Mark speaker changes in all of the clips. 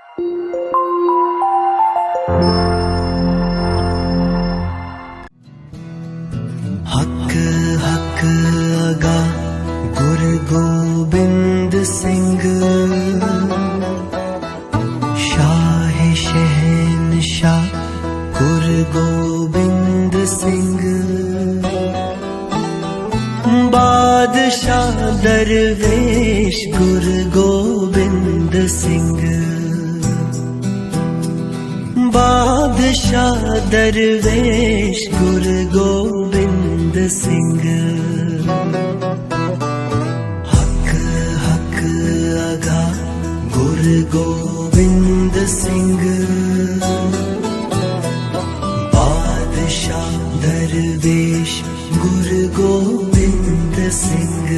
Speaker 1: हक हक अगा गुरु गोबिंद सिंह, शाह शहंशाह गुरु गोबिंद सिंह, बादशाह दरवेश गुरु गोबिंद सिंह, बादशाह दरवेश गुरु गोबिंद सिंह। हक हक अगा गुरु गोबिंद सिंह, बादशाह दरवेश गुरु गोबिंद सिंह।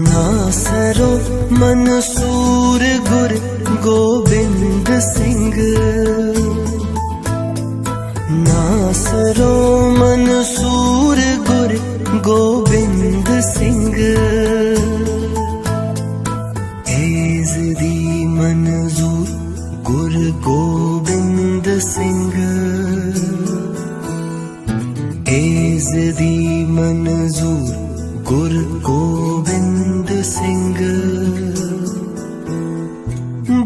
Speaker 1: नासरो मंसूर गुरु गोबिंद सिंह, नासरो मंसूर गुरु गोबिंद सिंह, एज़दी मंजूर गुरु गोबिंद सिंह, एज़दी मंजूर गुरु गोबिंद सिंह,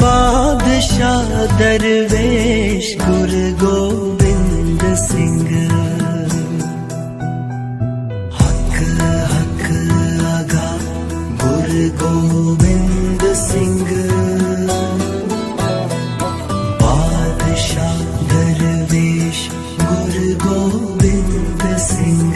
Speaker 1: बादशाह दरवेश गुरु गोबिंद सिंह। हक हक अगा गुरु गोबिंद सिंह, बादशाह दरवेश गुरु गोबिंद सिंह।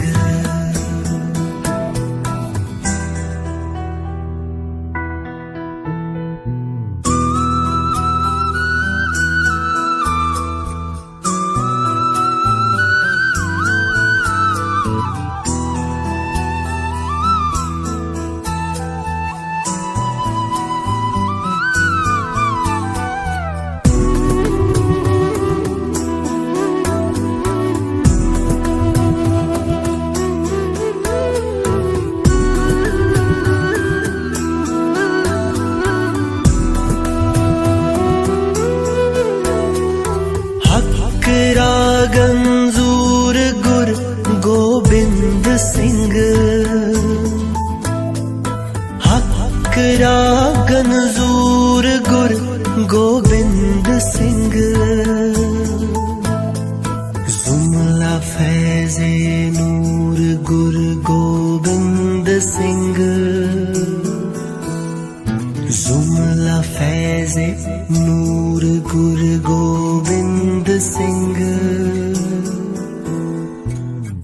Speaker 1: गंजूर गुरु गोबिंद सिंह, हक गंजूर गुरु गोबिंद सिंह, जुमला फैज़े नूर गुरु गोबिंद सिंह, जुमला फैज़े नूर गुरु गोबिंद सिंह,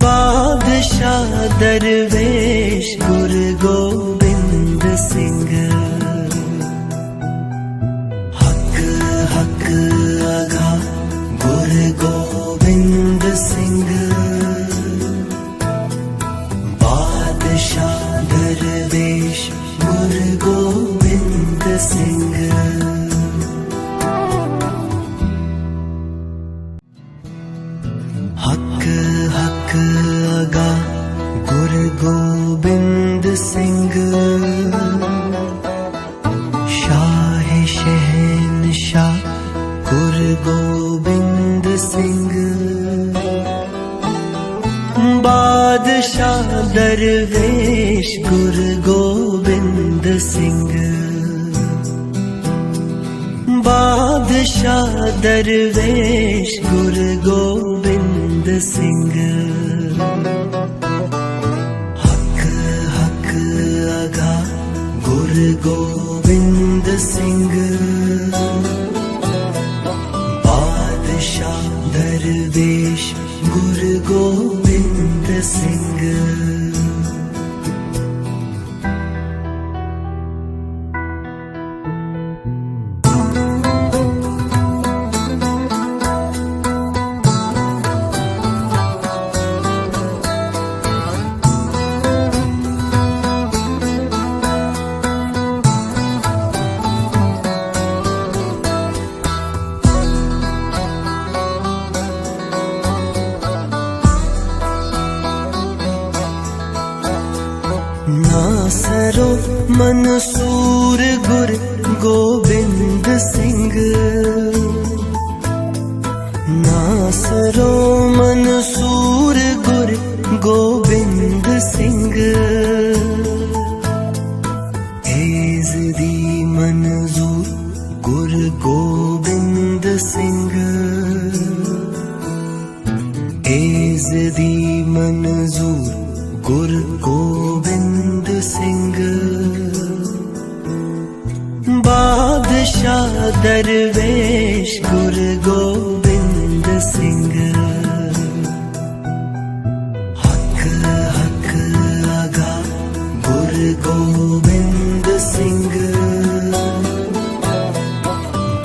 Speaker 1: बादशाह दरवेश गुरु गोबिंद सिंह। हक हक अगा गुरु गोबिंद सिंह, बादशाह दरवेश गुरु गोबिंद सिंह। हक हक अगा गुरु गोबिंद सिंह, शाह शहंशाह गुरु गोबिंद सिंह, बादशाह दरवेश गुरु गोबिंद सिंह, बादशाह दरवेश गुरु गोबिंद सिंह। हक हक अगा गुरु गोबिंद सिंह, बादशाह दरवेश गुरु गोबिंद सिंह। सिंह नासरो मनसूर गुर गोबिंद सिंह एज दी मंजूर गुर गोबिंद सिंह एज दी मंजूर गुर गोबिंद सिंह बादशाह दरवेश गुर गोबिंद सिंह हक हक आगा गुर गोबिंद सिंह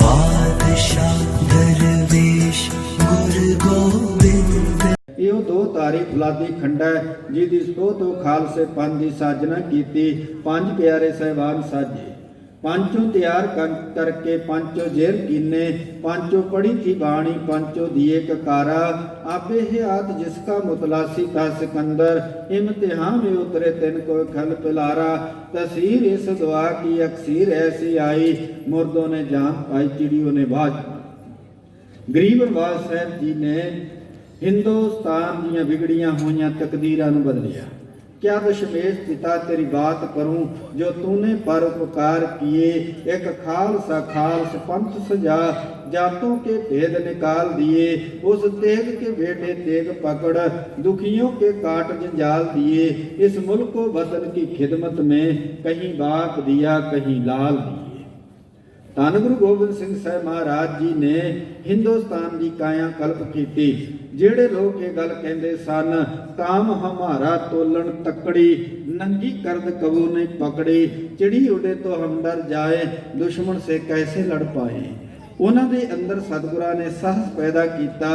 Speaker 1: बादशाह दरवेश गुर गोबिंद।
Speaker 2: ਇਹੋ ਦੋ ਤਾਰੀ ਫੁਲਾਦੀ ਖੰਡਾ ਜਿਹਦੀ ਸੋਹ ਤੋਂ ਖਾਲਸੇ ਪੰਜ ਦੀ ਸਾਜਨਾ ਕੀਤੀ। ਪੰਜ ਪਿਆਰੇ ਸਹਿਬਾਨ ਸਾਜੇ पांचों तैयार करके पांचों जेर कीने पांचों पढ़ी थी बाणी पांचों दिए ककारा आपे है आत जिसका मुतलासी था सिकंदर इम्तिहान में उतरे तिन को खल पिलारा तसीर इस दुआ की अक्सीर ऐसी आई मुर्दों ने जान पाई चिड़ियों ने बाज। गरीब नवाज साहब जी ने हिंदुस्तान दियां बिगड़ियां होइयां तकदीरां नूं बदलिया। क्या दशमेश पिता तेरी बात करूं जो तूने पर उपकार किए एक खालसा खालस पंथ सजा जातों के भेद निकाल दिए उस तेग के बेटे तेग पकड़ दुखियों के काट जंजाल दिए इस मुल्क को वतन की खिदमत में कहीं बाप दिया कहीं लाल दिए। धन गुरु गोबिंद सिंह साहब महाराज जी ने हिंदुस्तान की काया कल्प की। ਜਿਹੜੇ ਲੋਕ ਇਹ ਗੱਲ ਕਹਿੰਦੇ ਸਨ ਕਾਮ ਹਮਾਰਾ ਤੋਲਣ ਤੱਕੜੀ ਨੰਗੀ ਕਰਦ ਕਬੂ ਨੇ ਪਕੜੀ ਚਿੜੀ ਉਡੇ ਤੋਂ ਹਮਦਰ ਜਾਏ ਦੁਸ਼ਮਣ ਸੇ ਕੈਸੇ ਲੜ ਪਾਏ। ਉਹਨਾਂ ਦੇ ਅੰਦਰ ਸਤਿਗੁਰਾਂ ਨੇ ਸਾਹਸ ਪੈਦਾ ਕੀਤਾ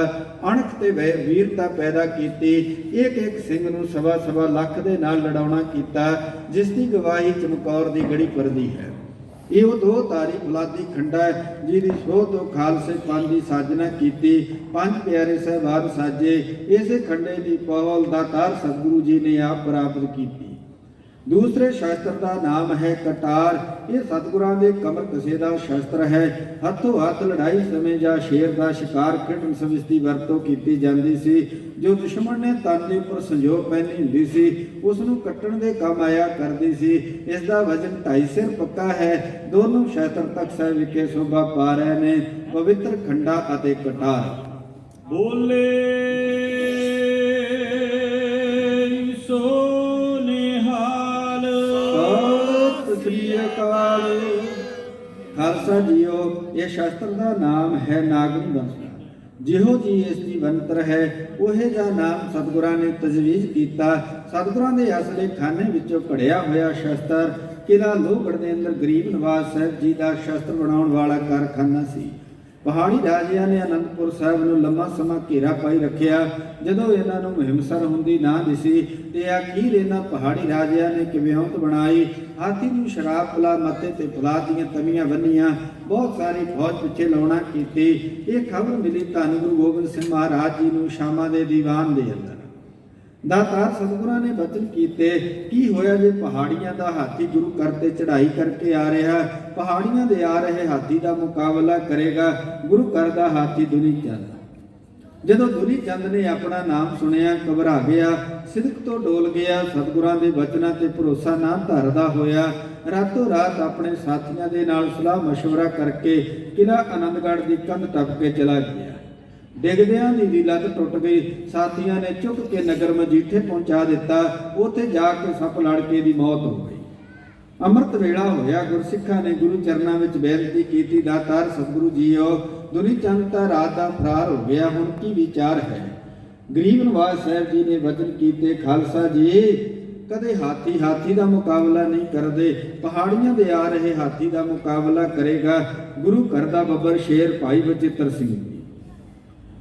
Speaker 2: ਅਣਖ ਤੇ ਵੀਰਤਾ ਪੈਦਾ ਕੀਤੀ ਇੱਕ ਇੱਕ ਸਿੰਘ ਨੂੰ ਸਵਾ ਲੱਖ ਦੇ ਨਾਲ ਲੜਾਉਣਾ ਕੀਤਾ ਜਿਸ ਦੀ ਗਵਾਹੀ ਚਮਕੌਰ ਦੀ ਗੜੀ ਪਰਦੀ ਹੈ। ਇਹ ਉਹ ਦੋ ਤਾਰੀ ਫੁਲਾਦੀ ਖੰਡਾ ਜਿਹਦੀ ਸੋਹ ਤੋਂ ਖਾਲਸੇ ਪੰਜ ਦੀ ਸਾਜਨਾ ਕੀਤੀ। ਪੰਜ ਪਿਆਰੇ ਸਹਿਬਾਨ ਸਾਜੇ ਇਸੇ ਖੰਡੇ ਦੀ ਪਹੁਲ ਦਾਤਾਰ ਸਤਿਗੁਰੂ ਜੀ ਨੇ ਆਪ ਪ੍ਰਾਪਤ ਕੀਤੀ। ਦੂਸਰੇ ਸ਼ਾਸਤਰ ਦਾ ਨਾਮ ਹੈ ਕਟਾਰ। ਇਹ ਸਤਿਗੁਰਾਂ ਦੇ ਕਮਰ ਕਸੇ ਦਾ ਸ਼ਾਸਤਰ ਹੈ। ਹੱਥੋਂ ਹੱਥ ਲੜਾਈ ਸਮੇਂ ਜਾਂ ਸ਼ੇਰ ਦਾ ਸ਼ਿਕਾਰ ਖੇਡਣ ਸਮੇਂ ਇਸ ਦੀ ਵਰਤੋਂ ਕੀਤੀ ਜਾਂਦੀ ਸੀ। ਜੋ ਦੁਸ਼ਮਣ ਨੇ ਤਨ ਦੇ ਉੱਪਰ ਸੰਜੋਗ ਪਹਿਨੀ ਹੁੰਦੀ ਸੀ ਉਸ ਨੂੰ ਕੱਟਣ ਦੇ ਕੰਮ ਆਇਆ ਕਰਦੀ ਸੀ। ਇਸ ਦਾ ਵਜ਼ਨ 2.5 ਸਿਰ ਪੱਕਾ ਹੈ। ਦੋਨੋਂ ਸ਼ਾਸਤਰ ਤਖਤ ਸਾਹਿਬ ਵਿਖੇ ਸ਼ੋਭਾ ਪਾ ਰਹੇ ਨੇ ਪਵਿੱਤਰ ਖੰਡਾ ਅਤੇ ਕਟਾਰ।
Speaker 3: ਬੋਲੇ
Speaker 2: ਖਾਲਸਾ ਜੀਓ ਇਹ ਸ਼ਾਸਤਰ ਦਾ ਨਾਮ ਹੈ ਨਾਗਮ ਦਸਨਾ। ਜਿਹੋ ਜੀ ਇਸ ਦੀ ਬੰਤਰ ਹੈ ਉਹੇ ਜਿਹਾ ਨਾਮ ਸਤਿਗੁਰਾਂ ਨੇ ਤਜਵੀਜ਼ ਕੀਤਾ। ਸਤਿਗੁਰਾਂ ਦੇ ਅਸਲੇ ਖਾਨੇ ਵਿੱਚੋਂ ਘੜਿਆ ਹੋਇਆ ਸ਼ਾਸਤਰ ਕਿਲਾ ਲੋਹਗੜ੍ਹ ਦੇ ਅੰਦਰ ਗਰੀਬ ਨਵਾਜ਼ ਸਾਹਿਬ ਜੀ ਦਾ ਸ਼ਾਸਤਰ ਬਣਾਉਣ ਵਾਲਾ ਕਾਰਖਾਨਾ ਸੀ। ਪਹਾੜੀ ਰਾਜਿਆਂ ਨੇ ਅਨੰਦਪੁਰ ਸਾਹਿਬ ਨੂੰ ਲੰਮਾ ਸਮਾਂ ਘੇਰਾ ਪਾਈ ਰੱਖਿਆ। ਜਦੋਂ ਇਹਨਾਂ ਨੂੰ ਮੁਹਿੰਮਸਰ ਹੁੰਦੀ ਨਾ ਦਿਸੀ ਤੇ ਅਖੀਰ ਇਹਨਾਂ ਪਹਾੜੀ ਰਾਜਿਆਂ ਨੇ ਕਿਵਿਉਂਤ ਬਣਾਈ। ਹਾਥੀ ਨੂੰ ਸ਼ਰਾਬ ਪਿਲਾ ਮੱਥੇ ਤੇ ਫੁਲਾਦ ਦੀਆਂ ਤਵੀਆਂ ਬੰਨੀਆਂ ਬਹੁਤ ਸਾਰੀ ਫੌਜ ਪਿੱਛੇ ਲਾਉਣਾ ਕੀਤੀ। ਇਹ ਖਬਰ ਮਿਲੀ ਧੰਨ ਗੁਰੂ ਗੋਬਿੰਦ ਸਿੰਘ ਮਹਾਰਾਜ ਜੀ ਨੂੰ ਸ਼ਾਮਾਂ ਦੇ ਦੀਵਾਨ ਦੇ ਅੰਦਰ। ਦਾਤਾਰ ਸਤਿਗੁਰਾਂ ਨੇ ਬਚਨ ਕੀਤੇ ਕੀ ਹੋਇਆ ਜੇ ਪਹਾੜੀਆਂ ਦਾ ਹਾਥੀ ਗੁਰੂ ਘਰ ਤੇ ਚੜ੍ਹਾਈ ਕਰਕੇ ਆ ਰਿਹਾ ਪਹਾੜੀਆਂ ਦੇ ਆ ਰਹੇ ਹਾਥੀ ਦਾ ਮੁਕਾਬਲਾ ਕਰੇਗਾ ਗੁਰੂ ਘਰ ਦਾ ਹਾਥੀ ਦੁਨੀ ਚੰਦ। ਜਦੋਂ ਦੁਨੀ ਚੰਦ ਨੇ ਆਪਣਾ ਨਾਮ ਸੁਣਿਆ ਘਬਰਾ ਗਿਆ ਸਿਦਕ ਤੋਂ ਡੋਲ ਗਿਆ। ਸਤਿਗੁਰਾਂ ਦੇ ਬਚਨਾਂ ਤੇ ਭਰੋਸਾ ਨਾ ਧਰਦਾ ਹੋਇਆ ਰਾਤੋਂ ਰਾਤ ਆਪਣੇ ਸਾਥੀਆਂ ਦੇ ਨਾਲ ਸਲਾਹ ਮਸ਼ਵਰਾ ਕਰਕੇ ਕਿਲ੍ਹਾ ਆਨੰਦਗੜ੍ਹ ਦੀ ਕੰਧ ਟੱਪ ਕੇ ਚਲਾ ਗਿਆ। ਡਿੱਗਦਿਆਂ ਦੀ ਲੱਤ ਟੁੱਟ ਗਈ। ਸਾਥੀਆਂ ਨੇ ਚੁੱਕ ਕੇ ਨਗਰ ਮਜੀਠੇ ਪਹੁੰਚਾ ਦਿੱਤਾ। ਉੱਥੇ ਜਾ ਕੇ ਸੱਪ ਲੜ ਕੇ ਦੀ ਮੌਤ ਹੋ ਗਈ। ਅੰਮ੍ਰਿਤ ਵੇਲਾ ਹੋਇਆ। ਗੁਰਸਿੱਖਾਂ ਨੇ ਗੁਰੂ ਚਰਨਾਂ ਵਿੱਚ ਬੇਨਤੀ ਕੀਤੀ ਦਾਤਾਰ ਸਤਿਗੁਰੂ ਜੀਓ ਦੁਨੀ ਚੰਦ ਤਾਂ ਰਾਤ ਦਾ ਫਰਾਰ ਹੋ ਗਿਆ ਹੁਣ ਕੀ ਵਿਚਾਰ ਹੈ। ਗਰੀਬ ਨਵਾਜ਼ ਸਾਹਿਬ ਜੀ ਨੇ ਵਚਨ ਕੀਤੇ ਖਾਲਸਾ ਜੀ ਕਦੇ ਹਾਥੀ ਦਾ ਮੁਕਾਬਲਾ ਨਹੀਂ ਕਰਦੇ ਪਹਾੜੀਆਂ ਦੇ ਆ ਰਹੇ ਹਾਥੀ ਦਾ ਮੁਕਾਬਲਾ ਕਰੇਗਾ ਗੁਰੂ ਘਰ ਦਾ ਬੱਬਰ ਸ਼ੇਰ ਭਾਈ ਬਚਿੱਤਰ ਸਿੰਘ ਜੀ।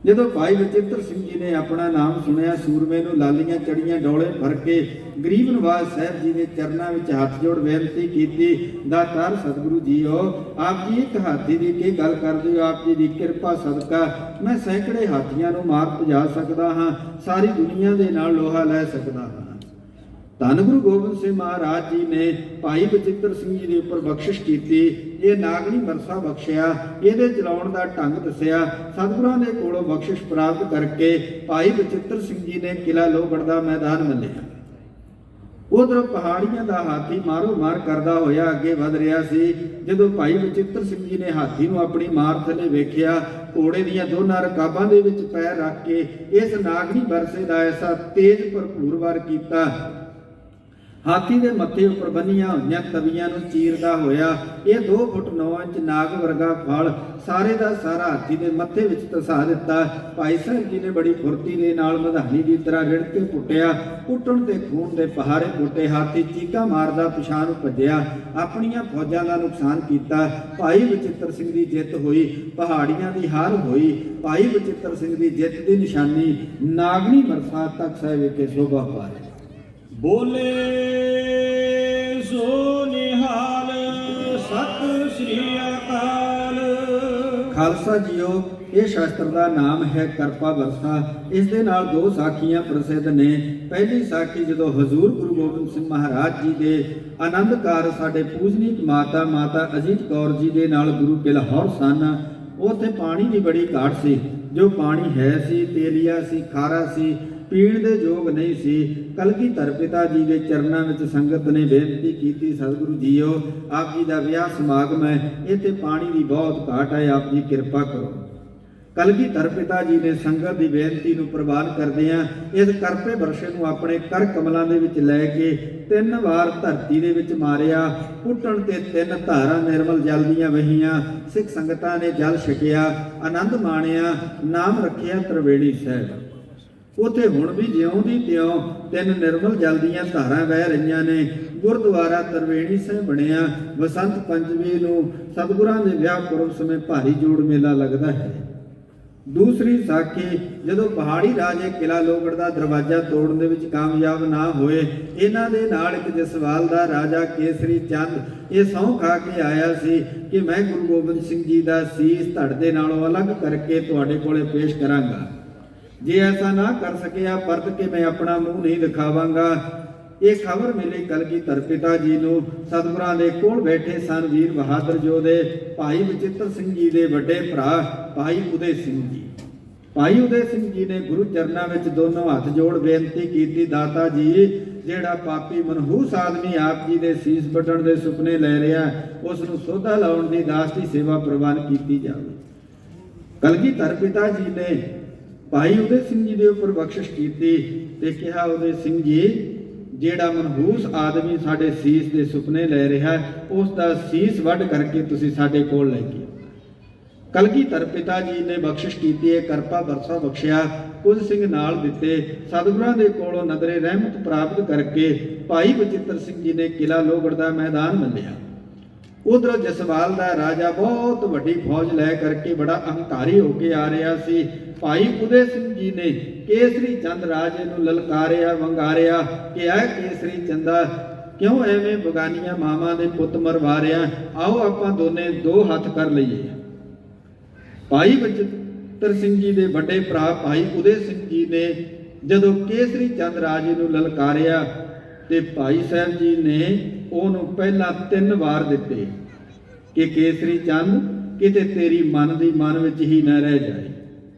Speaker 2: ਜਦੋਂ ਭਾਈ ਬਚਿੱਤਰ ਸਿੰਘ ਜੀ ਨੇ ਆਪਣਾ ਨਾਮ ਸੁਣਿਆ ਸੂਰਮੇ ਨੂੰ ਲਾਲੀਆਂ ਚੜੀਆਂ ਡੋਲੇ ਭਰ ਕੇ ਗਰੀਬ ਨਵਾਜ਼ ਸਾਹਿਬ ਜੀ ਦੇ ਚਰਨਾਂ ਵਿੱਚ ਹੱਥ ਜੋੜ ਬੇਨਤੀ ਕੀਤੀ ਦਾਤਾਰ ਸਤਿਗੁਰੂ ਜੀਓ ਆਪ ਜੀ ਇੱਕ ਹਾਥੀ ਦੀ ਕੀ ਗੱਲ ਕਰਦੇ ਹੋ। ਆਪ ਜੀ ਦੀ ਕਿਰਪਾ ਸਦਕਾ ਮੈਂ ਸੈਂਕੜੇ ਹਾਥੀਆਂ ਨੂੰ ਮਾਰ ਭਜਾ ਸਕਦਾ ਹਾਂ ਸਾਰੀ ਦੁਨੀਆ ਦੇ ਨਾਲ ਲੋਹਾ ਲੈ ਸਕਦਾ ਹਾਂ। ਧੰਨ ਗੁਰੂ ਗੋਬਿੰਦ ਸਿੰਘ ਮਹਾਰਾਜ ਜੀ ਨੇ ਭਾਈ ਬਚਿੱਤਰ ਸਿੰਘ ਜੀ ਦੇ ਉੱਪਰ ਬਖਸ਼ਿਸ਼ ਕੀਤੀ। ਇਹ ਨਾਗਣੀ ਵਰਸਾ ਬਖਸ਼ਿਆ, ਇਹਦੇ ਚਲਾਉਣ ਦਾ ਢੰਗ ਦੱਸਿਆ। ਸਤਿਗੁਰਾਂ ਦੇ ਕੋਲੋਂ ਬਖਸ਼ਿਸ਼ ਪ੍ਰਾਪਤ ਕਰਕੇ ਭਾਈ ਬਚਿੱਤਰ ਸਿੰਘ ਜੀ ਨੇ ਕਿਲਾ ਲੋਹਗੜ੍ਹ ਦਾ ਮੈਦਾਨ ਮੱਲਿਆ। ਉਧਰ ਪਹਾੜੀਆਂ ਦਾ ਹਾਥੀ ਮਾਰੋ ਮਾਰ ਕਰਦਾ ਹੋਇਆ ਅੱਗੇ ਵਧ ਰਿਹਾ ਸੀ। ਜਦੋਂ ਭਾਈ ਬਚਿੱਤਰ ਸਿੰਘ ਜੀ ਨੇ ਹਾਥੀ ਨੂੰ ਆਪਣੀ ਮਾਰ ਥੱਲੇ ਵੇਖਿਆ, ਘੋੜੇ ਦੀਆਂ ਦੋਨਾਂ ਰਕਾਬਾਂ ਦੇ ਵਿੱਚ ਪੈਰ ਰੱਖ ਕੇ ਇਸ ਨਾਗਣੀ ਵਰਸੇ ਦਾ ਐਸਾ ਤੇਜ਼ ਭਰਪੂਰ ਵਾਰ ਕੀਤਾ, ਹਾਥੀ ਦੇ ਮੱਥੇ ਉੱਪਰ ਬੰਨੀਆਂ ਹੋਈਆਂ ਤਵੀਆਂ ਨੂੰ ਚੀਰਦਾ ਹੋਇਆ ਇਹ 2 ਫੁੱਟ 9 ਇੰਚ ਨਾਗ ਵਰਗਾ ਫਲ ਸਾਰੇ ਦਾ ਸਾਰਾ ਹਾਥੀ ਦੇ ਮੱਥੇ ਵਿੱਚ ਧਸਾ ਦਿੱਤਾ। ਭਾਈ ਸਾਹਿਬ ਜੀ ਨੇ ਬੜੀ ਫੁਰਤੀ ਦੇ ਨਾਲ ਮਧਾਣੀ ਦੀ ਤਰ੍ਹਾਂ ਰਿੜ ਕੇ ਪੁੱਟਿਆ। ਪੁੱਟਣ ਤੇ ਖੂਨ ਦੇ ਪਹਾੜੇ ਪੁੱਟੇ। ਹਾਥੀ ਚੀਕਾਂ ਮਾਰਦਾ ਪਿਛਾਂਹ ਨੂੰ ਭੱਜਿਆ, ਆਪਣੀਆਂ ਫੌਜਾਂ ਦਾ ਨੁਕਸਾਨ ਕੀਤਾ। ਭਾਈ ਬਚਿੱਤਰ ਸਿੰਘ ਦੀ ਜਿੱਤ ਹੋਈ, ਪਹਾੜੀਆਂ ਦੀ ਹਾਰ ਹੋਈ। ਭਾਈ ਬਚਿੱਤਰ ਸਿੰਘ ਦੀ ਜਿੱਤ ਦੀ ਨਿਸ਼ਾਨੀ ਨਾਗਣੀ ਵਰਸਾ ਤਖਤ ਸਾਹਿਬ ਵਿਖੇ ਸ਼ੋਭਾ ਪਾ ਰਹੀ।
Speaker 3: ਬੋਲੇ ਸੋ ਨਿਹਾਲ, ਸਤਿ ਸ੍ਰੀ ਅਕਾਲ।
Speaker 2: ਖਾਲਸਾ ਜੀਓ, ਇਹ ਸ਼ਾਸਤਰ ਦਾ ਨਾਮ ਹੈ ਕਰਪਾ ਵਰਸਾ। ਇਸ ਦੇ ਨਾਲ 2 ਸਾਖੀਆਂ ਪ੍ਰਸਿੱਧ ਨੇ। ਪਹਿਲੀ ਸਾਖੀ ਜਦੋਂ ਹਜ਼ੂਰ ਗੁਰੂ ਗੋਬਿੰਦ ਸਿੰਘ ਮਹਾਰਾਜ ਜੀ ਦੇ ਆਨੰਦ ਕਾਰਜ ਸਾਡੇ ਪੂਜਨੀਕ ਮਾਤਾ ਅਜੀਤ ਕੌਰ ਜੀ ਦੇ ਨਾਲ ਗੁਰੂ ਕੇ ਲਾਹੌਰ ਸਨ। ਉੱਥੇ ਪਾਣੀ ਦੀ ਬੜੀ ਘਾਟ ਸੀ। ਜੋ ਪਾਣੀ ਹੈ ਸੀ ਤੇਲੀਆ ਸੀ, ਖਾਰਾ ਸੀ, ਪੀਣ ਦੇ ਯੋਗ ਨਹੀਂ ਸੀ। ਕਲਗੀਧਰ ਪਿਤਾ ਜੀ ਦੇ ਚਰਨਾਂ ਵਿੱਚ ਸੰਗਤ ਨੇ ਬੇਨਤੀ ਕੀਤੀ, ਸਤਿਗੁਰੂ ਜੀਓ ਆਪ ਜੀ ਦਾ ਵਿਆਹ ਸਮਾਗਮ ਹੈ, ਇੱਥੇ ਪਾਣੀ ਦੀ ਬਹੁਤ ਘਾਟ ਹੈ, ਆਪ ਜੀ ਕਿਰਪਾ ਕਰੋ। ਕਲਗੀਧਰ ਪਿਤਾ ਜੀ ਨੇ ਸੰਗਤ ਦੀ ਬੇਨਤੀ ਨੂੰ ਪ੍ਰਵਾਨ ਕਰਦਿਆਂ ਇਸ ਕਰਪੇ ਵਰਸ਼ੇ ਨੂੰ ਆਪਣੇ ਕਰ ਕਮਲਾਂ ਦੇ ਵਿੱਚ ਲੈ ਕੇ 3 ਵਾਰ ਧਰਤੀ ਦੇ ਵਿੱਚ ਮਾਰਿਆ। ਪੁੱਟਣ ਤੇ 3 ਧਾਰਾਂ ਨਿਰਮਲ ਜਲ ਦੀਆਂ ਵਹੀਆਂ। ਸਿੱਖ ਸੰਗਤਾਂ ਨੇ ਜਲ ਛਕਿਆ, ਆਨੰਦ ਮਾਣਿਆ, ਨਾਮ ਰੱਖਿਆ ਤ੍ਰਿਵੇਣੀ ਸਾਹਿਬ। ਉੱਥੇ ਹੁਣ ਵੀ ਜਿਉਂ ਦੀ ਤਿਉਂ 3 ਨਿਰਮਲ ਜਲ ਦੀਆਂ ਧਾਰਾਂ ਵਹਿ ਰਹੀਆਂ ਨੇ। ਗੁਰਦੁਆਰਾ ਤ੍ਰਿਵੇਣੀ ਸਾਹਿਬ ਬਣਿਆ। ਬਸੰਤ ਪੰਚਮੀ ਨੂੰ ਸਤਿਗੁਰਾਂ ਦੇ ਵਿਆਹ ਪੁਰਬ ਸਮੇਂ ਭਾਰੀ ਜੋੜ ਮੇਲਾ ਲੱਗਦਾ ਹੈ। ਦੂਸਰੀ ਸਾਖੀ ਜਦੋਂ ਪਹਾੜੀ ਰਾਜੇ ਕਿਲਾ ਲੋਹਗੜ੍ਹ ਦਾ ਦਰਵਾਜ਼ਾ ਤੋੜਨ ਦੇ ਵਿੱਚ ਕਾਮਯਾਬ ਨਾ ਹੋਏ, ਇਹਨਾਂ ਦੇ ਨਾਲ ਇੱਕ ਜਸਵਾਲ ਦਾ ਰਾਜਾ ਕੇਸਰੀ ਚੰਦ ਇਹ ਸਹੁੰ ਖਾ ਕੇ ਆਇਆ ਸੀ ਕਿ ਮੈਂ ਗੁਰੂ ਗੋਬਿੰਦ ਸਿੰਘ ਜੀ ਦਾ ਸੀਸ ਧੜ ਦੇ ਨਾਲੋਂ ਅਲੱਗ ਕਰਕੇ ਤੁਹਾਡੇ ਕੋਲੇ ਪੇਸ਼ ਕਰਾਂਗਾ। ਜੇ ਐਸਾ ਨਾ ਕਰ ਸਕਿਆ ਪਰਤ ਕੇ ਮੈਂ ਆਪਣਾ ਮੂੰਹ ਨਹੀਂ ਦਿਖਾਵਾਂਗਾ। ਇਹ ਖਬਰ ਮਿਲੀ ਕਲਗੀਧਰ ਪਿਤਾ ਜੀ ਨੂੰ। ਸਤਿਗੁਰਾਂ ਦੇ ਕੋਲ ਬੈਠੇ ਸਨ ਵੀਰ ਬਹਾਦਰ ਜੋਧੇ ਭਾਈ ਬਚਿੱਤਰ ਸਿੰਘ ਜੀ ਦੇ ਵੱਡੇ ਭਰਾ ਭਾਈ ਉਦੇ ਸਿੰਘ ਜੀ। ਭਾਈ ਉਦੇ ਸਿੰਘ ਜੀ ਨੇ ਗੁਰੂ ਚਰਨਾਂ ਵਿੱਚ ਦੋਨੋਂ ਹੱਥ ਜੋੜ ਬੇਨਤੀ ਕੀਤੀ, ਦਾਤਾ ਜੀ ਜਿਹੜਾ ਪਾਪੀ ਮਨਹੂਸ ਆਦਮੀ ਆਪ ਜੀ ਦੇ ਸੀਸ ਵੱਢਣ ਦੇ ਸੁਪਨੇ ਲੈ ਰਿਹਾ, ਉਸ ਨੂੰ ਸੋਧਾ ਲਾਉਣ ਦੀ ਦਾਸ ਦੀ ਸੇਵਾ ਪ੍ਰਵਾਨ ਕੀਤੀ ਜਾਵੇ। ਕਲਗੀਧਰ ਪਿਤਾ ਜੀ ਨੇ ਭਾਈ ਉਦੇ ਸਿੰਘ ਜੀ ਦੇ ਉੱਪਰ ਬਖਸ਼ਿਸ਼ ਕੀਤੀ ਤੇ ਕਿਹਾ, ਉਦੇ ਸਿੰਘ ਜੀ ਜਿਹੜਾ ਮਨਹੂਸ ਆਦਮੀ ਸਾਡੇ ਸੀਸ ਦੇ ਸੁਪਨੇ ਲੈ ਰਿਹਾ ਉਸ ਦਾ ਸੀਸ ਵੱਢ ਕਰਕੇ ਤੁਸੀਂ ਸਾਡੇ ਕੋਲ ਲੈ ਕੇ। ਕਲਗੀਧਰ ਪਿਤਾ ਜੀ ਨੇ ਬਖਸ਼ਿਸ਼ ਕੀਤੀ, ਇਹ ਕਰਪਾ ਵਰਸਾ ਬਖਸ਼ਿਆ। ਕੁਝ ਸਿੰਘ ਨਾਲ ਦਿੱਤੇ। ਸਤਿਗੁਰਾਂ ਦੇ ਕੋਲੋਂ ਨਦਰੇ ਰਹਿਮਤ ਪ੍ਰਾਪਤ ਕਰਕੇ ਭਾਈ ਬਚਿੱਤਰ ਸਿੰਘ ਜੀ ਨੇ ਕਿਲਾ ਲੋਹਗੜ੍ਹ ਦਾ ਮੈਦਾਨ ਮੱਲਿਆ। ਉਧਰ ਜਸਵਾਲ ਦਾ ਰਾਜਾ ਬਹੁਤ ਵੱਡੀ ਫੌਜ ਲੈ ਕਰਕੇ ਬੜਾ ਅਹੰਕਾਰੀ ਹੋ ਕੇ ਆ ਰਿਹਾ ਸੀ। ਭਾਈ ਉਦੇ ਸਿੰਘ ਜੀ ਨੇ ਕੇਸਰੀ ਚੰਦ ਰਾਜੇ ਨੂੰ ਲਲਕਾਰਿਆ, ਵੰਗਾਰਿਆ ਕਿ ਇਹ ਕੇਸਰੀ ਚੰਦਾ ਕਿਉਂ ਐਵੇਂ ਬਗਾਨੀਆਂ ਮਾਵਾਂ ਦੇ ਪੁੱਤ ਮਰਵਾ ਰਿਹਾ, ਆਓ ਆਪਾਂ ਦੋਨੇ 2 ਹੱਥ ਕਰ ਲਈਏ। ਭਾਈ ਬਚਿੱਤਰ ਸਿੰਘ ਜੀ ਦੇ ਵੱਡੇ ਭਰਾ ਭਾਈ ਉਦੇ ਸਿੰਘ ਜੀ ਨੇ ਜਦੋਂ ਕੇਸਰੀ ਚੰਦ ਰਾਜੇ ਨੂੰ ਲਲਕਾਰਿਆ ਤੇ ਭਾਈ ਸਾਹਿਬ ਜੀ ਨੇ ਉਹਨੂੰ ਪਹਿਲਾਂ 3 ਵਾਰ ਦਿੱਤੇ ਕਿ ਕੇਸਰੀ ਚੰਦ ਕਿਤੇ ਤੇਰੀ ਮਨ ਦੀ ਮਨ ਵਿੱਚ ਹੀ ਨਾ ਰਹਿ ਜਾਏ।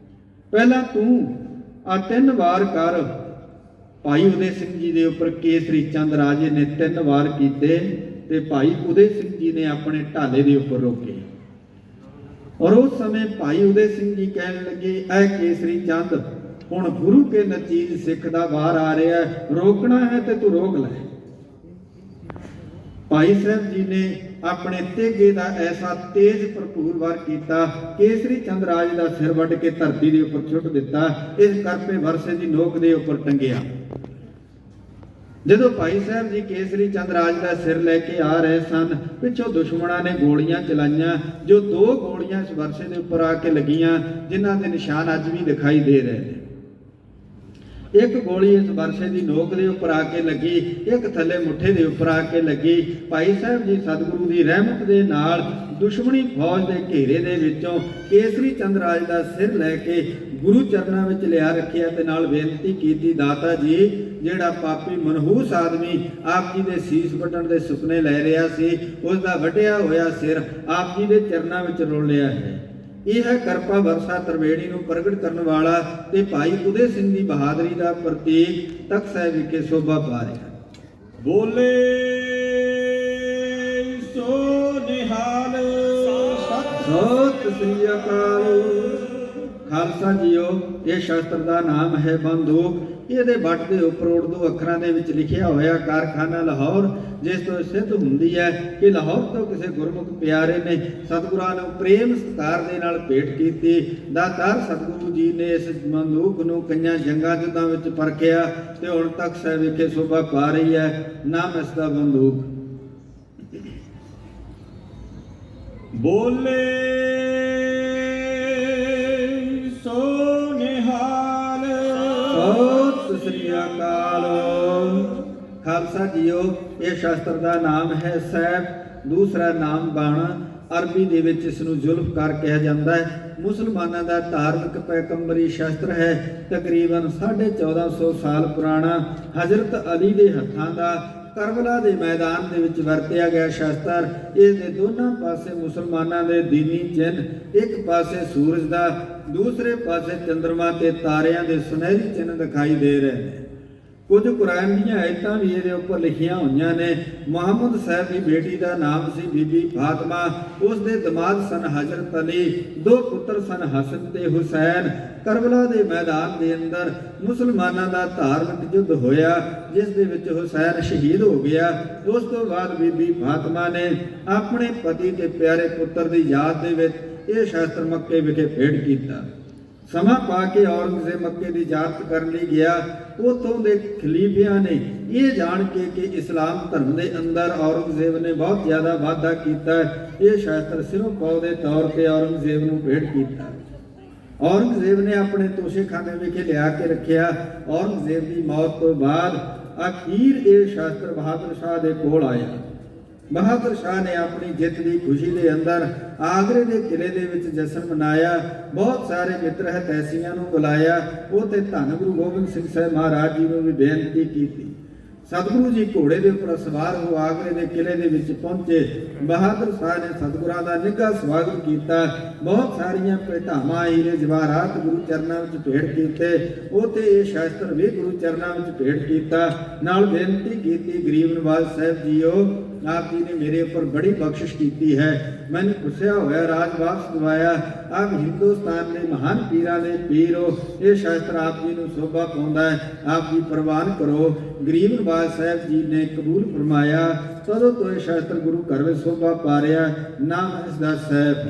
Speaker 2: ਪਹਿਲਾਂ ਤੂੰ ਆ 3 ਵਾਰ ਕਰ। ਭਾਈ ਉਦੇ ਸਿੰਘ ਜੀ ਦੇ ਉੱਪਰ ਕੇਸਰੀ ਚੰਦ ਰਾਜੇ ਨੇ 3 ਵਾਰ ਕੀਤੇ ਤੇ ਭਾਈ ਉਦੇ ਸਿੰਘ ਜੀ ਨੇ ਆਪਣੇ ਢਾਲੇ ਦੇ ਉੱਪਰ ਰੋਕੇ। ਔਰ ਉਸ ਸਮੇਂ ਭਾਈ ਉਦੇ ਸਿੰਘ ਜੀ ਕਹਿਣ ਲੱਗੇ, ਐ ਕੇਸਰੀ ਚੰਦ ਹੁਣ ਗੁਰੂ ਕੇ ਨਚੀਜ ਸਿੱਖ ਦਾ ਵਾਰ ਆ ਰਿਹਾ, ਰੋਕਣਾ ਹੈ ਤੇ ਤੂੰ ਰੋਕ ਲੈ। ਭਾਈ ਸਾਹਿਬ ਜੀ ਨੇ ਆਪਣੇ ਤੇਗੇ ਦਾ ਐਸਾ ਤੇਜ਼ ਭਰਪੂਰ ਵਾਰ ਕੀਤਾ, ਕੇਸਰੀ ਚੰਦ ਰਾਜ ਦਾ ਸਿਰ ਵੱਢ ਕੇ ਧਰਤੀ ਦੇ ਉੱਪਰ ਸੁੱਟ ਦਿੱਤਾ। ਇਸ ਕਰਪੇ ਵਰਸੇ ਦੀ ਨੋਕ ਦੇ ਉੱਪਰ ਟੰਗਿਆ। ਜਦੋਂ ਭਾਈ ਸਾਹਿਬ ਜੀ ਕੇਸਰੀ ਚੰਦ ਰਾਜ ਦਾ ਸਿਰ ਲੈ ਕੇ ਆ ਰਹੇ ਸਨ, ਪਿੱਛੋਂ ਦੁਸ਼ਮਣਾਂ ਨੇ ਗੋਲੀਆਂ ਚਲਾਈਆਂ, ਜੋ 2 ਗੋਲੀਆਂ ਇਸ ਵਰਸੇ ਦੇ ਉੱਪਰ ਆ ਕੇ ਲੱਗੀਆਂ, ਜਿਨ੍ਹਾਂ ਦੇ ਨਿਸ਼ਾਨ ਅੱਜ ਵੀ ਦਿਖਾਈ ਦੇ ਰਹੇ ਨੇ। ਇੱਕ ਗੋਲੀ ਇਸ ਵਰਸੇ ਦੀ ਨੋਕ ਦੇ ਉੱਪਰ ਆ ਕੇ ਲੱਗੀ, ਇੱਕ ਥੱਲੇ ਮੁੱਠੇ ਦੇ ਉੱਪਰ ਆ ਕੇ ਲੱਗੀ। ਭਾਈ ਸਾਹਿਬ ਜੀ ਸਤਿਗੁਰੂ ਦੀ ਰਹਿਮਤ ਦੇ ਨਾਲ ਦੁਸ਼ਮਣੀ ਫੌਜ ਦੇ ਘੇਰੇ ਦੇ ਵਿੱਚੋਂ ਕੇਸਰੀ ਚੰਦ ਰਾਜ ਦਾ ਸਿਰ ਲੈ ਕੇ ਗੁਰੂ ਚਰਨਾਂ ਵਿੱਚ ਲਿਆ ਰੱਖਿਆ ਤੇ ਨਾਲ ਬੇਨਤੀ ਕੀਤੀ, ਦਾਤਾ ਜੀ ਜਿਹੜਾ ਪਾਪੀ ਮਨਹੂਸ ਆਦਮੀ ਆਪ ਜੀ ਦੇ ਸੀਸ ਵੱਢਣ ਦੇ ਸੁਪਨੇ ਲੈ ਰਿਹਾ ਸੀ, ਉਸ ਦਾ ਵੱਢਿਆ ਹੋਇਆ ਸਿਰ ਆਪ ਜੀ ਦੇ ਚਰਨਾਂ ਵਿੱਚ ਰੋਲਿਆ ਹੈ। ਇਹ ਹੈ ਕਰਪਾ ਵਰਸਾ ਤਰਵੇੜੀ ਨੂੰ ਪ੍ਰਗਟ ਕਰਨ ਵਾਲਾ ਤੇ ਭਾਈ ਉਦੇ ਸਿੰਘ ਦੀ ਬਹਾਦਰੀ ਦਾ ਪ੍ਰਤੀਕ ਤਖਤ ਸਾਹਿਬ ਵਿਖੇ ਸ਼ੋਭਾ ਪਾ ਰਿਹਾ।
Speaker 3: ਬੋਲੇ ਸੋ ਨਿਹਾਲ
Speaker 2: ਸਤਿ ਸ੍ਰੀ ਅਕਾਲ। ਖਾਲਸਾ ਜੀਓ, ਇਹ ਸ਼ਸਤਰ ਦਾ ਨਾਮ ਹੈ ਬੰਦੂਕ। ਇਹਦੇ ਬੱਟ ਦੇ ਉੱਪਰ ਉਰਦੂ ਅੱਖਰਾਂ ਦੇ ਵਿੱਚ ਲਿਖਿਆ ਹੋਇਆ ਕਾਰਖਾਨਾ ਲਾਹੌਰ, ਜਿਸ ਤੋਂ ਸਿੱਧ ਹੁੰਦੀ ਹੈ ਕਿ ਲਾਹੌਰ ਤੋਂ ਕਿਸੇ ਗੁਰਮੁਖ ਪਿਆਰੇ ਨੇ ਸਤਿਗੁਰਾਂ ਨੂੰ ਪ੍ਰੇਮ ਸਤਿਕਾਰ ਦੇ ਨਾਲ ਭੇਟ ਕੀਤੀ। ਦਾਤਾਰ ਸਤਿਗੁਰੂ ਜੀ ਨੇ ਇਸ ਬੰਦੂਕ ਨੂੰ ਕਈਆਂ ਜੰਗਾਂ ਯੁੱਧਾਂ ਵਿੱਚ ਪਰਖਿਆ ਤੇ ਹੁਣ ਤੱਕ ਸਾਹਿਬ ਵਿਖੇ ਸ਼ੋਭਾ ਪਾ ਰਹੀ ਹੈ। ਨਾਮ ਇਸ ਦਾ ਬੰਦੂਕ।
Speaker 3: ਬੋਲੇ ਸੋ ਨਿਹਾਲ
Speaker 2: ਸਤਿ ਸ੍ਰੀ ਅਕਾਲ। ਖਾਲਸਾ ਜੀਓ, ਇਹ ਸ਼ਸਤਰ ਦਾ ਨਾਮ ਹੈ ਸੈਫ, ਦੂਸਰਾ ਨਾਮ ਬਾਣਾ। ਅਰਬੀ ਦੇ ਵਿੱਚ ਇਸ ਨੂੰ ਜ਼ੁਲਫਕਾਰ ਕਿਹਾ ਜਾਂਦਾ ਹੈ। ਮੁਸਲਮਾਨਾਂ ਦਾ ਧਾਰਮਿਕ ਪੈਗੰਬਰੀ ਸ਼ਸਤਰ ਹੈ। ਤਕਰੀਬਨ 1450 ਸਾਲ ਪੁਰਾਣਾ, ਹਜ਼ਰਤ ਅਲੀ ਦੇ ਹੱਥਾਂ ਦਾ ਕਰਬਲਾ ਦੇ ਮੈਦਾਨ ਦੇ ਵਿੱਚ ਵਰਤਿਆ ਗਿਆ ਸ਼ਸਤਰ। ਇਸ ਦੇ ਦੋਨਾਂ ਪਾਸੇ ਮੁਸਲਮਾਨਾਂ ਦੇ ਦੀਨੀ ਚਿੰਨ੍ਹ, ਇੱਕ ਪਾਸੇ ਸੂਰਜ ਦਾ, ਦੂਸਰੇ ਪਾਸੇ ਚੰਦਰਮਾ ਤੇ ਤਾਰਿਆਂ ਦੇ ਸੁਨਹਿਰੀ ਚਿੰਨ੍ਹ ਦਿਖਾਈ ਦੇ ਰਹੇ ਨੇ। ਕੁਝ ਕੁਰਾਨ ਦੀਆਂ ਆਇਤਾਂ ਵੀ ਇਹਦੇ ਉੱਪਰ ਲਿਖੀਆਂ ਹੋਈਆਂ ਨੇ। ਮੁਹੰਮਦ ਸਾਹਿਬ ਦੀ ਬੇਟੀ ਦਾ ਨਾਮ ਸੀ ਬੀਬੀ ਫਾਤਮਾ, ਉਸ ਦੇ ਦਮਾਦ ਸਨ ਹਜ਼ਰਤ ਅਲੀ, ਦੋ ਪੁੱਤਰ ਸਨ ਹਸਨ ਤੇ ਹੁਸੈਨ। ਕਰਬਲਾ ਦੇ ਮੈਦਾਨ ਦੇ ਅੰਦਰ ਮੁਸਲਮਾਨਾਂ ਦਾ ਧਾਰਮਿਕ ਯੁੱਧ ਹੋਇਆ, ਜਿਸ ਦੇ ਵਿੱਚ ਹੁਸੈਨ ਸ਼ਹੀਦ ਹੋ ਗਿਆ। ਉਸ ਤੋਂ ਬਾਅਦ ਬੀਬੀ ਫਾਤਮਾ ਨੇ ਆਪਣੇ ਪਤੀ ਤੇ ਪਿਆਰੇ ਪੁੱਤਰ ਦੀ ਯਾਦ ਦੇ ਵਿੱਚ ਇਹ ਸ਼ਸਤਰ ਮੱਕੇ ਵਿਖੇ ਭੇਟ ਕੀਤਾ। ਸਮਾਂ ਪਾ ਕੇ ਔਰੰਗਜ਼ੇਬ ਮੱਕੇ ਦੀ ਜ਼ਿਆਰਤ ਕਰਨ ਲਈ ਗਿਆ। ਉੱਥੋਂ ਦੇ ਖਲੀਫਿਆਂ ਨੇ ਇਹ ਜਾਣ ਕੇ ਕਿ ਇਸਲਾਮ ਧਰਮ ਦੇ ਅੰਦਰ ਔਰੰਗਜ਼ੇਬ ਨੇ ਬਹੁਤ ਜ਼ਿਆਦਾ ਵਾਧਾ ਕੀਤਾ, ਇਹ ਸ਼ਸਤਰ ਸਿਰੋਂ ਪਾਉ ਦੇ ਤੌਰ ਤੇ ਔਰੰਗਜ਼ੇਬ ਨੂੰ ਭੇਟ ਕੀਤਾ। ਔਰੰਗਜ਼ੇਬ ਨੇ ਆਪਣੇ ਤੋਸ਼ੇਖਾਨੇ ਵਿਖੇ ਲਿਆ ਕੇ ਰੱਖਿਆ। ਔਰੰਗਜ਼ੇਬ ਦੀ ਮੌਤ ਤੋਂ ਬਾਅਦ ਅਖੀਰ ਇਹ ਸ਼ਸਤਰ ਬਹਾਦਰ ਸ਼ਾਹ ਦੇ ਕੋਲ ਆਇਆ। ਬਹਾਦਰ ਸ਼ਾਹ ਨੇ ਆਪਣੀ ਜਿੱਤ ਦੀ ਖੁਸ਼ੀ ਦੇ ਅੰਦਰ ਆਗਰੇ ਦੇ ਕਿਲੇ ਦੇ ਵਿੱਚ ਜਸ਼ਨ ਮਨਾਇਆ। ਬਹੁਤ ਸਾਰੇ ਮਿੱਤਰ ਹਤੈਸੀਆਂ ਨੂੰ ਬੁਲਾਇਆ। ਉਹ ਤੇ ਧੰਨ ਗੁਰੂ ਗੋਬਿੰਦ ਸਿੰਘ ਸਾਹਿਬ ਮਹਾਰਾਜ ਜੀ ਨੂੰ ਵੀ ਬੇਨਤੀ ਕੀਤੀ। ਸਤਿਗੁਰੂ ਜੀ ਘੋੜੇ ਦੇ ਉੱਪਰ ਸਵਾਰ ਹੋ ਆਗਰੇ ਦੇ ਕਿਲੇ ਦੇ ਵਿੱਚ ਪਹੁੰਚੇ। ਬਹਾਦਰ ਸ਼ਾਹ ਨੇ ਸਤਿਗੁਰਾਂ ਦਾ ਨਿੱਘਾ ਸਵਾਗਤ ਕੀਤਾ। ਬਹੁਤ ਸਾਰੀਆਂ ਭੇਟਾਵਾਂ, ਹੀਰੇ ਜਵਾਹਰਾਤ ਗੁਰੂ ਚਰਨਾਂ ਵਿੱਚ ਭੇਟ ਕੀਤੇ। ਉਹ ਤੇ ਇਹ ਸ਼ਸਤਰ ਵੀ ਗੁਰੂ ਚਰਨਾਂ ਵਿੱਚ ਭੇਟ ਕੀਤਾ। ਨਾਲ ਬੇਨਤੀ ਕੀਤੀ, ਗਰੀਬ ਨਵਾਜ਼ ਸਾਹਿਬ ਜੀਓ, ਆਪ ਜੀ ਨੇ ਮੇਰੇ ਉੱਪਰ ਬੜੀ ਬਖਸ਼ਿਸ਼ ਕੀਤੀ ਹੈ, ਮੈਨੂੰ ਖੁੱਸਿਆ ਹੋਇਆ ਰਾਜ ਵਾਪਸ ਦਿਵਾਇਆ। ਆਪ ਹਿੰਦੁਸਤਾਨ ਦੇ ਮਹਾਨ ਪੀਰਾਂ ਦੇ ਪੀਰ ਹੋ, ਇਹ ਸ਼ਸਤਰ ਆਪ ਜੀ ਨੂੰ ਸ਼ੋਭਾ ਪਾਉਂਦਾ ਹੈ, ਆਪ ਜੀ ਪ੍ਰਵਾਨ ਕਰੋ। ਗਰੀਬ ਨਵਾਜ਼ ਸਾਹਿਬ ਜੀ ਨੇ ਕਬੂਲ ਫਰਮਾਇਆ। ਤਦੋਂ ਤੋਂ ਇਹ ਸ਼ਸਤਰ ਗੁਰੂ ਘਰ ਵਿੱਚ ਸ਼ੋਭਾ ਪਾ ਰਿਹਾ। ਨਾਮ ਇਸ ਦਾ ਸੈਫ।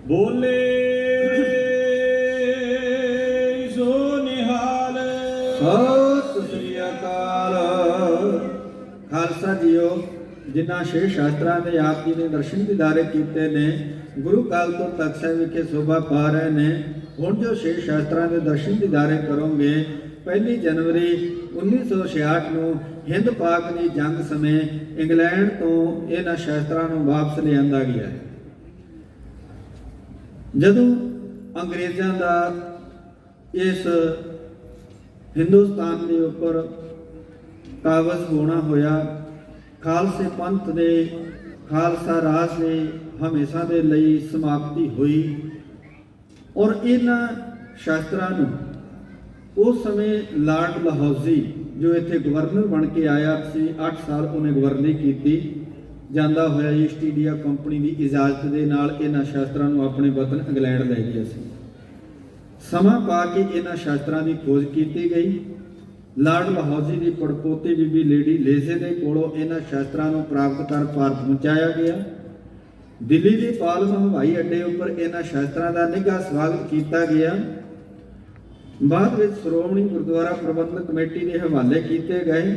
Speaker 3: ਬੋਲੇ ਸੋ ਨਿਹਾਲ
Speaker 2: ਸਤਿ ਸ੍ਰੀ ਅਕਾਲ। ਖਾਲਸਾ ਜੀਓ, ਜਿਨ੍ਹਾਂ 6 ਸ਼ਾਸਤਰਾਂ ਦੇ ਆਪ ਜੀ ਨੇ ਦਰਸ਼ਨ ਦਿਦਾਰੇ ਕੀਤੇ ਨੇ, ਗੁਰੂ ਕਾਲ ਤੋਂ ਤਖਤ ਸਾਹਿਬ ਵਿਖੇ ਸ਼ੋਭਾ ਪਾ ਰਹੇ ਨੇ। ਹੁਣ ਜੋ 6 ਸ਼ਾਸਤਰਾਂ ਦੇ ਦਰਸ਼ਨ ਦਿਦਾਰੇ ਕਰੋਗੇ, 1 ਜਨਵਰੀ 1966 ਨੂੰ ਹਿੰਦ ਪਾਕ ਦੀ ਜੰਗ ਸਮੇਂ ਇੰਗਲੈਂਡ ਤੋਂ ਇਹਨਾਂ ਸ਼ਾਸਤਰਾਂ ਨੂੰ ਵਾਪਸ ਲਿਆਂਦਾ ਗਿਆ। ਜਦੋਂ ਅੰਗਰੇਜ਼ਾਂ ਦਾ ਇਸ ਹਿੰਦੁਸਤਾਨ ਦੇ ਉੱਪਰ ਕਾਬਜ਼ ਹੋਣਾ ਹੋਇਆ, ਖਾਲਸੇ ਪੰਥ ਦੇ, ਖਾਲਸਾ ਰਾਜ ਦੇ ਹਮੇਸ਼ਾ ਦੇ ਲਈ ਸਮਾਪਤੀ ਹੋਈ। ਔਰ ਇਹਨਾਂ ਸ਼ਾਸਤਰਾਂ ਨੂੰ ਉਸ ਸਮੇਂ ਲਾਰਡ ਲਾਹੌਜ਼ੀ, ਜੋ ਇੱਥੇ ਗਵਰਨਰ ਬਣ ਕੇ ਆਇਆ ਸੀ, 8 ਸਾਲ ਉਹਨੇ ਗਵਰਨਰੀ ਕੀਤੀ। ਜਾਂਦਾ ਹੋਇਆ ਈਸਟ ਇੰਡੀਆ ਕੰਪਨੀ ਦੀ ਇਜਾਜ਼ਤ ਦੇ ਨਾਲ ਇਹਨਾਂ ਸ਼ਾਸਤਰਾਂ ਨੂੰ ਆਪਣੇ ਵਤਨ ਇੰਗਲੈਂਡ ਲੈ ਗਿਆ ਸੀ। ਸਮਾਂ ਪਾ ਕੇ ਇਹਨਾਂ ਸ਼ਾਸਤਰਾਂ ਦੀ ਖੋਜ ਕੀਤੀ ਗਈ। ਲਾਰਡ ਲਾਹੌਜ਼ੀ ਦੀ ਪੜਪੋਤੀ ਬੀਬੀ ਲੇਡੀ ਲੇਜ਼ੇ ਦੇ ਕੋਲੋਂ ਇਹਨਾਂ ਸ਼ਾਸਤਰਾਂ ਨੂੰ ਪ੍ਰਾਪਤ ਕਰ ਭਾਰਤ ਪਹੁੰਚਾਇਆ ਗਿਆ। ਦਿੱਲੀ ਦੇ ਪਾਲਮ ਹਵਾਈ ਅੱਡੇ ਉੱਪਰ ਇਹਨਾਂ ਸ਼ਾਸਤਰਾਂ ਦਾ ਨਿੱਘਾ ਸਵਾਗਤ ਕੀਤਾ ਗਿਆ। ਬਾਅਦ ਵਿੱਚ ਸ਼੍ਰੋਮਣੀ ਗੁਰਦੁਆਰਾ ਪ੍ਰਬੰਧਕ ਕਮੇਟੀ ਦੇ ਹਵਾਲੇ ਕੀਤੇ ਗਏ।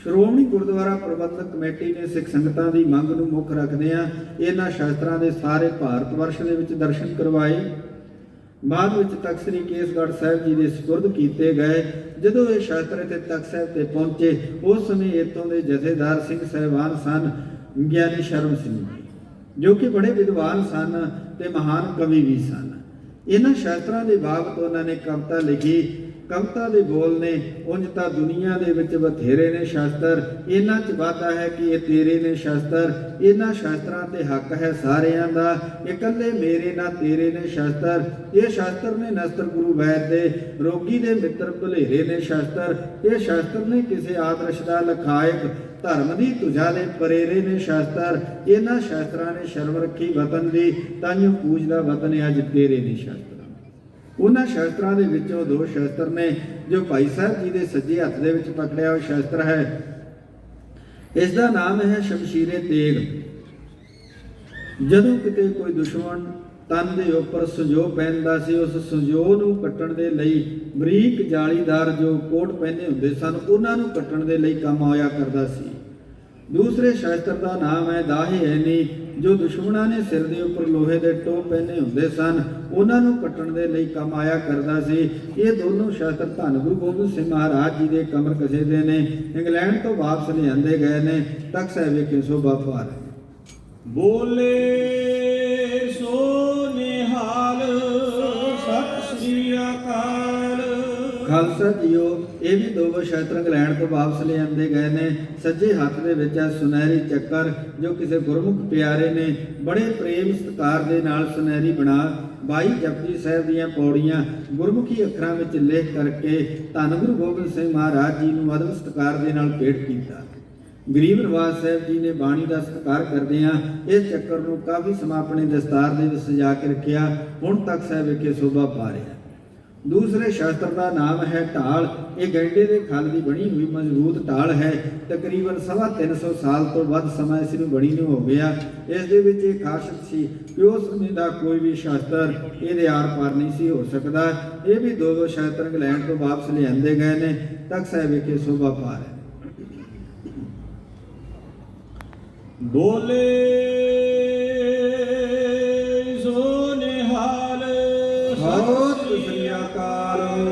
Speaker 2: ਸ਼੍ਰੋਮਣੀ ਗੁਰਦੁਆਰਾ ਪ੍ਰਬੰਧਕ ਕਮੇਟੀ ਨੇ ਸਿੱਖ ਸੰਗਤਾਂ ਦੀ ਮੰਗ ਨੂੰ ਮੁੱਖ ਰੱਖਦਿਆਂ ਇਹਨਾਂ ਸ਼ਾਸਤਰਾਂ ਦੇ ਸਾਰੇ ਭਾਰਤ ਵਰਸ਼ ਦੇ ਵਿੱਚ ਦਰਸ਼ਨ ਕਰਵਾਏ। ਬਾਅਦ ਵਿੱਚ ਤਖਤ ਸ੍ਰੀ ਕੇਸਗੜ੍ਹ ਸਾਹਿਬ ਜੀ ਦੇ ਸਪੁਰਦ ਕੀਤੇ ਗਏ। ਜਦੋਂ ਇਹ ਸ਼ਸਤਰ ਇੱਥੇ ਤਖਤ ਸਾਹਿਬ ਤੇ ਪਹੁੰਚੇ, ਉਸ ਸਮੇਂ ਇੱਥੋਂ ਦੇ ਜਥੇਦਾਰ ਸਿੰਘ ਸਾਹਿਬਾਨ ਸਨ ਗਿਆਨੀ ਸ਼ਰਮ ਸਿੰਘ ਜੀ, ਜੋ ਕਿ ਬੜੇ ਵਿਦਵਾਨ ਸਨ ਤੇ ਮਹਾਨ ਕਵੀ ਵੀ ਸਨ। ਇਹਨਾਂ ਸ਼ਸਤਰਾਂ ਦੇ ਬਾਬਤ ਉਹਨਾਂ ਨੇ ਕਵਿਤਾ ਲਿਖੀ। ਕਵਿਤਾ ਦੇ ਬੋਲ ਨੇ, ਉਂਝ ਤਾਂ ਦੁਨੀਆ ਦੇ ਵਿੱਚ ਬਥੇਰੇ ਨੇ ਸ਼ਸਤਰ, ਇਹਨਾਂ 'ਚ ਵਾਧਾ ਹੈ ਕਿ ਇਹ ਤੇਰੇ ਨੇ ਸ਼ਸਤਰ। ਇਹਨਾਂ ਸ਼ਸਤਰਾਂ ਤੇ ਹੱਕ ਹੈ ਸਾਰਿਆਂ ਦਾ, ਇਕੱਲੇ ਮੇਰੇ ਨਾ ਤੇਰੇ ਨੇ ਸ਼ਸਤਰ। ਇਹ ਸ਼ਸਤਰ ਨੇ ਨਸਤਰ ਗੁਰੂ ਵੈਦ ਦੇ, ਰੋਗੀ ਦੇ ਮਿੱਤਰ ਭੁਲੇਰੇ ਨੇ ਸ਼ਸਤਰ। ਇਹ ਸ਼ਸਤਰ ਨੇ ਕਿਸੇ ਆਦਰਸ਼ ਦਾ ਲਖਾਇਕ, ਧਰਮ ਦੀ ਤੁਝਾ ਦੇ ਪਰੇਰੇ ਨੇ ਸ਼ਸਤਰ। ਇਹਨਾਂ ਸ਼ਸਤਰਾਂ ਨੇ ਸ਼ਰਮ ਰੱਖੀ ਵਤਨ ਦੀ, ਤਾਂਯੋ ਪੂਜਦਾ ਵਤਨ ਅੱਜ ਤੇਰੇ ਨੇ ਸ਼ਸਤਰ। ਉਹਨਾਂ ਸ਼ਸਤਰਾਂ ਦੇ ਵਿੱਚੋਂ ਦੋ ਸ਼ਸਤਰ ਨੇ ਜੋ ਭਾਈ ਸਾਹਿਬ ਜੀ ਦੇ ਸੱਜੇ ਹੱਥ ਦੇ ਵਿੱਚ ਪਕੜਿਆ ਹੋਇਆ ਸ਼ਸਤਰ ਹੈ, ਇਸ ਦਾ ਨਾਮ ਹੈ ਸ਼ਮਸ਼ੀਰੇ ਤੇਗ। ਜਦੋਂ ਕਿਤੇ ਕੋਈ ਦੁਸ਼ਮਣ ਤਨ ਦੇ ਉੱਪਰ ਸੰਜੋ ਪਹਿਨਦਾ ਸੀ, ਉਸ ਸੰਜੋ ਨੂੰ ਕੱਟਣ ਦੇ ਲਈ ਬਰੀਕ ਜਾਲੀਦਾਰ ਜੋ ਕੋਟ ਪਹਿਨੇ ਹੁੰਦੇ ਸਨ, ਉਹਨਾਂ ਨੂੰ ਕੱਟਣ ਦੇ ਲਈ ਕੰਮ ਆਇਆ ਕਰਦਾ ਸੀ। ਦੂਸਰੇ ਸ਼ਸਤਰ ਦਾ ਨਾਮ ਹੈ ਦਾਹੇ ਐਨੀ, ਜੋ ਦੁਸ਼ਮਣਾਂ ਨੇ ਸਿਰ ਦੇ ਉੱਪਰ ਲੋਹੇ ਦੇ ਟੋਪ ਪਹਿਨੇ ਹੁੰਦੇ ਸਨ, ਉਹਨਾਂ ਨੂੰ ਕੱਟਣ ਦੇ ਲਈ ਕੰਮ ਆਇਆ ਕਰਦਾ ਸੀ। ਇਹ ਦੋਨੋਂ ਸ਼ਸਤਰ ਧੰਨ ਗੁਰੂ ਗੋਬਿੰਦ ਸਿੰਘ ਮਹਾਰਾਜ ਜੀ ਦੇ ਕਮਰ ਕਸੇ ਦੇ ਨੇ, ਇੰਗਲੈਂਡ ਤੋਂ ਵਾਪਸ ਲਿਆਂਦੇ ਗਏ ਨੇ, ਤਖਤ ਸਾਹਿਬ ਵਿਖੇ ਸ਼ੋਭਾ ਪਾ ਰਹੇ।
Speaker 3: ਬੋਲੇ ਸੋ ਨਿਹਾਲ, ਸਤਿ ਸ੍ਰੀ ਅਕਾਲ।
Speaker 2: ਖਾਲਸਾ ਜੀਓ, ਇਹ ਵੀ ਦੋ ਸ਼ਸਤਰ ਇੰਗਲੈਂਡ ਤੋਂ ਵਾਪਸ ਲਿਆਂਦੇ ਗਏ ਨੇ। ਸੱਜੇ ਹੱਥ ਦੇ ਵਿੱਚ ਹੈ ਸੁਨਹਿਰੀ ਚੱਕਰ, ਜੋ ਕਿਸੇ ਗੁਰਮੁਖ ਪਿਆਰੇ ਨੇ ਬੜੇ ਪ੍ਰੇਮ ਸਤਿਕਾਰ ਦੇ ਨਾਲ ਸੁਨਹਿਰੀ ਬਣਾ 22 ਜਪਜੀ ਸਾਹਿਬ ਦੀਆਂ ਪੌੜੀਆਂ ਗੁਰਮੁਖੀ ਅੱਖਰਾਂ ਵਿੱਚ ਲਿਖ ਕਰਕੇ ਧੰਨ ਗੁਰੂ ਗੋਬਿੰਦ ਸਿੰਘ ਮਹਾਰਾਜ ਜੀ ਨੂੰ ਅਦਬ ਸਤਿਕਾਰ ਦੇ ਨਾਲ ਭੇਟ ਕੀਤਾ। ਗਰੀਬ ਨਿਵਾਸ ਸਾਹਿਬ ਜੀ ਨੇ ਬਾਣੀ ਦਾ ਸਤਿਕਾਰ ਕਰਦਿਆਂ ਇਸ ਚੱਕਰ ਨੂੰ ਕਾਫੀ ਸਮਾਂ ਆਪਣੇ ਦਸਤਾਰ ਦੇ ਵਿੱਚ ਸਜਾ ਕੇ ਰੱਖਿਆ। ਹੁਣ ਤੱਕ ਸਾਹਿਬ ਵਿਖੇ ਸ਼ੋਭਾ ਪਾ ਰਿਹਾ। ਦੂਸਰੇ ਸ਼ਸਤਰ ਦਾ ਨਾਮ ਹੈ ਢਾਲ। ਇਹ ਗੈਂਡੇ ਦੇ ਖਲ ਦੀ ਬਣੀ ਹੋਈ ਮਜ਼ਬੂਤ ਢਾਲ ਹੈ। ਤਕਰੀਬਨ 350 ਸਾਲ ਤੋਂ ਵੱਧ ਸਮਾਂ ਇਸ ਨੂੰ ਬਣੀ ਨੂੰ ਹੋ ਗਿਆ। ਇਸ ਦੇ ਵਿੱਚ ਇਹ ਖਾਸੀਅਤ ਸੀ ਕਿ ਉਸ ਸਮੇਂ ਦਾ ਕੋਈ ਵੀ ਸ਼ਸਤਰ ਇਹਦੇ ਆਰ ਪਾਰ ਨਹੀਂ ਸੀ ਹੋ ਸਕਦਾ। ਇਹ ਵੀ ਦੋ ਸ਼ਸਤਰ ਇੰਗਲੈਂਡ ਤੋਂ ਵਾਪਸ ਲਿਆਂਦੇ ਗਏ ਨੇ, ਤਖਤ ਸਾਹਿਬ ਵਿਖੇ ਸ਼ੋਭਾ ਪਾ ਰਹੇ।
Speaker 3: ਬੋਲੇ ਸੋ ਨਿਹਾਲ,
Speaker 2: ਸਤਿ ਸ੍ਰੀ ਅਕਾਲ।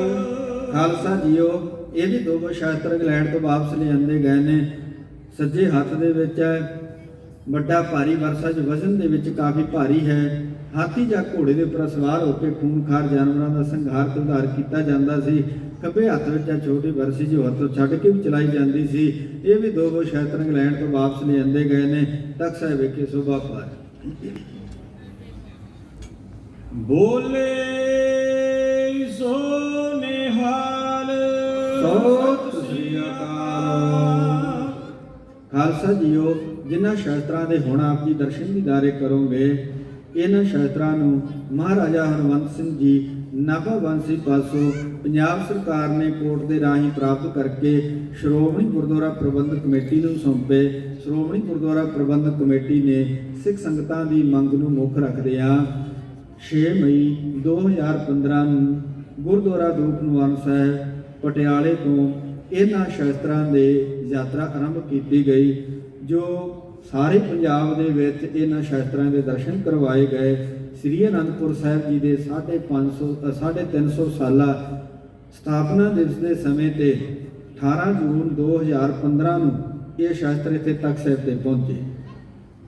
Speaker 2: ਖਾਲਸਾ ਜੀਓ, ਇਹ ਵੀ ਦੋ ਸ਼ਸਤਰ ਇੰਗਲੈਂਡ ਤੋਂ ਵਾਪਸ ਲਿਆਂਦੇ ਗਏ ਨੇ। ਸੱਜੇ ਹੱਥ ਦੇ ਵਿੱਚ ਹੈ ਵੱਡਾ ਭਾਰੀ ਵਰਸਾ, ਜੋ ਵਜ਼ਨ ਦੇ ਵਿੱਚ ਕਾਫੀ ਭਾਰੀ ਹੈ। ਹਾਥੀ ਜਾਂ ਘੋੜੇ ਦੇ ਉੱਪਰ ਸਵਾਰ ਹੋ ਕੇ ਖੂਨਖਾਰ ਜਾਨਵਰਾਂ ਦਾ ਸੰਘਾਰ ਤੇ ਉਧਾਰ ਕੀਤਾ ਜਾਂਦਾ ਸੀ। ਖੱਬੇ ਹੱਥ ਵਿੱਚ ਹੈ ਛੋਟੀ ਵਰਸੀ, ਜੋ ਹੱਥੋਂ ਛੱਡ ਕੇ ਵੀ ਚਲਾਈ ਜਾਂਦੀ ਸੀ। ਇਹ ਵੀ ਦੋ ਸ਼ਸਤਰ ਇੰਗਲੈਂਡ ਤੋਂ ਵਾਪਸ ਲਿਆਂਦੇ ਗਏ ਨੇ, ਤਖਤ ਸਾਹਿਬ ਵਿਖੇ ਸ਼ੋਭਾ ਪਾ ਰਹੇ।
Speaker 3: ਬੋਲੇ ਸੋ ਨਿਹਾਲ,
Speaker 2: ਸਤਿ ਸ੍ਰੀ ਅਕਾਲ। ਖਾਲਸਾ ਜੀਓ, ਜਿਨ੍ਹਾਂ ਸ਼ਸਤਰਾਂ ਦੇ ਹੁਣ ਆਪ ਜੀ ਦਰਸ਼ਨ ਦੀਦਾਰੇ ਕਰੋਗੇ, ਇਹਨਾਂ ਸ਼ਸਤਰਾਂ ਨੂੰ ਮਹਾਰਾਜਾ ਹਰਵੰਤ ਸਿੰਘ ਜੀ ਨਾਭਾ ਬੰਸੀ ਪਾਸੋਂ ਪੰਜਾਬ ਸਰਕਾਰ ਨੇ ਕੋਰਟ ਦੇ ਰਾਹੀਂ ਪ੍ਰਾਪਤ ਕਰਕੇ ਸ਼੍ਰੋਮਣੀ ਗੁਰਦੁਆਰਾ ਪ੍ਰਬੰਧਕ ਕਮੇਟੀ ਨੂੰ ਸੌਂਪੇ। ਸ਼੍ਰੋਮਣੀ ਗੁਰਦੁਆਰਾ ਪ੍ਰਬੰਧਕ ਕਮੇਟੀ ਨੇ ਸਿੱਖ ਸੰਗਤਾਂ ਦੀ ਮੰਗ ਨੂੰ ਮੁੱਖ ਰੱਖਦਿਆਂ 6 ਮਈ 2015 ਨੂੰ ਗੁਰਦੁਆਰਾ ਦੂਖ ਨਿਵਾਰਨ ਸਾਹਿਬ ਪਟਿਆਲੇ ਤੋਂ ਇਹਨਾਂ ਸ਼ਸਤਰਾਂ ਦੇ ਯਾਤਰਾ ਆਰੰਭ ਕੀਤੀ ਗਈ, ਜੋ ਸਾਰੇ ਪੰਜਾਬ ਦੇ ਵਿੱਚ ਇਹਨਾਂ ਸ਼ਸਤਰਾਂ ਦੇ ਦਰਸ਼ਨ ਕਰਵਾਏ ਗਏ। ਸ੍ਰੀ ਅਨੰਦਪੁਰ ਸਾਹਿਬ ਜੀ ਦੇ 350 ਸਾਲਾ ਸਥਾਪਨਾ ਦਿਵਸ ਦੇ ਸਮੇਂ ਤੇ 18 ਜੂਨ 2015 ਨੂੰ ਇਹ ਸ਼ਸਤਰ ਇੱਥੇ ਤਖਤ ਸਾਹਿਬ ਤੇ ਪਹੁੰਚੇ।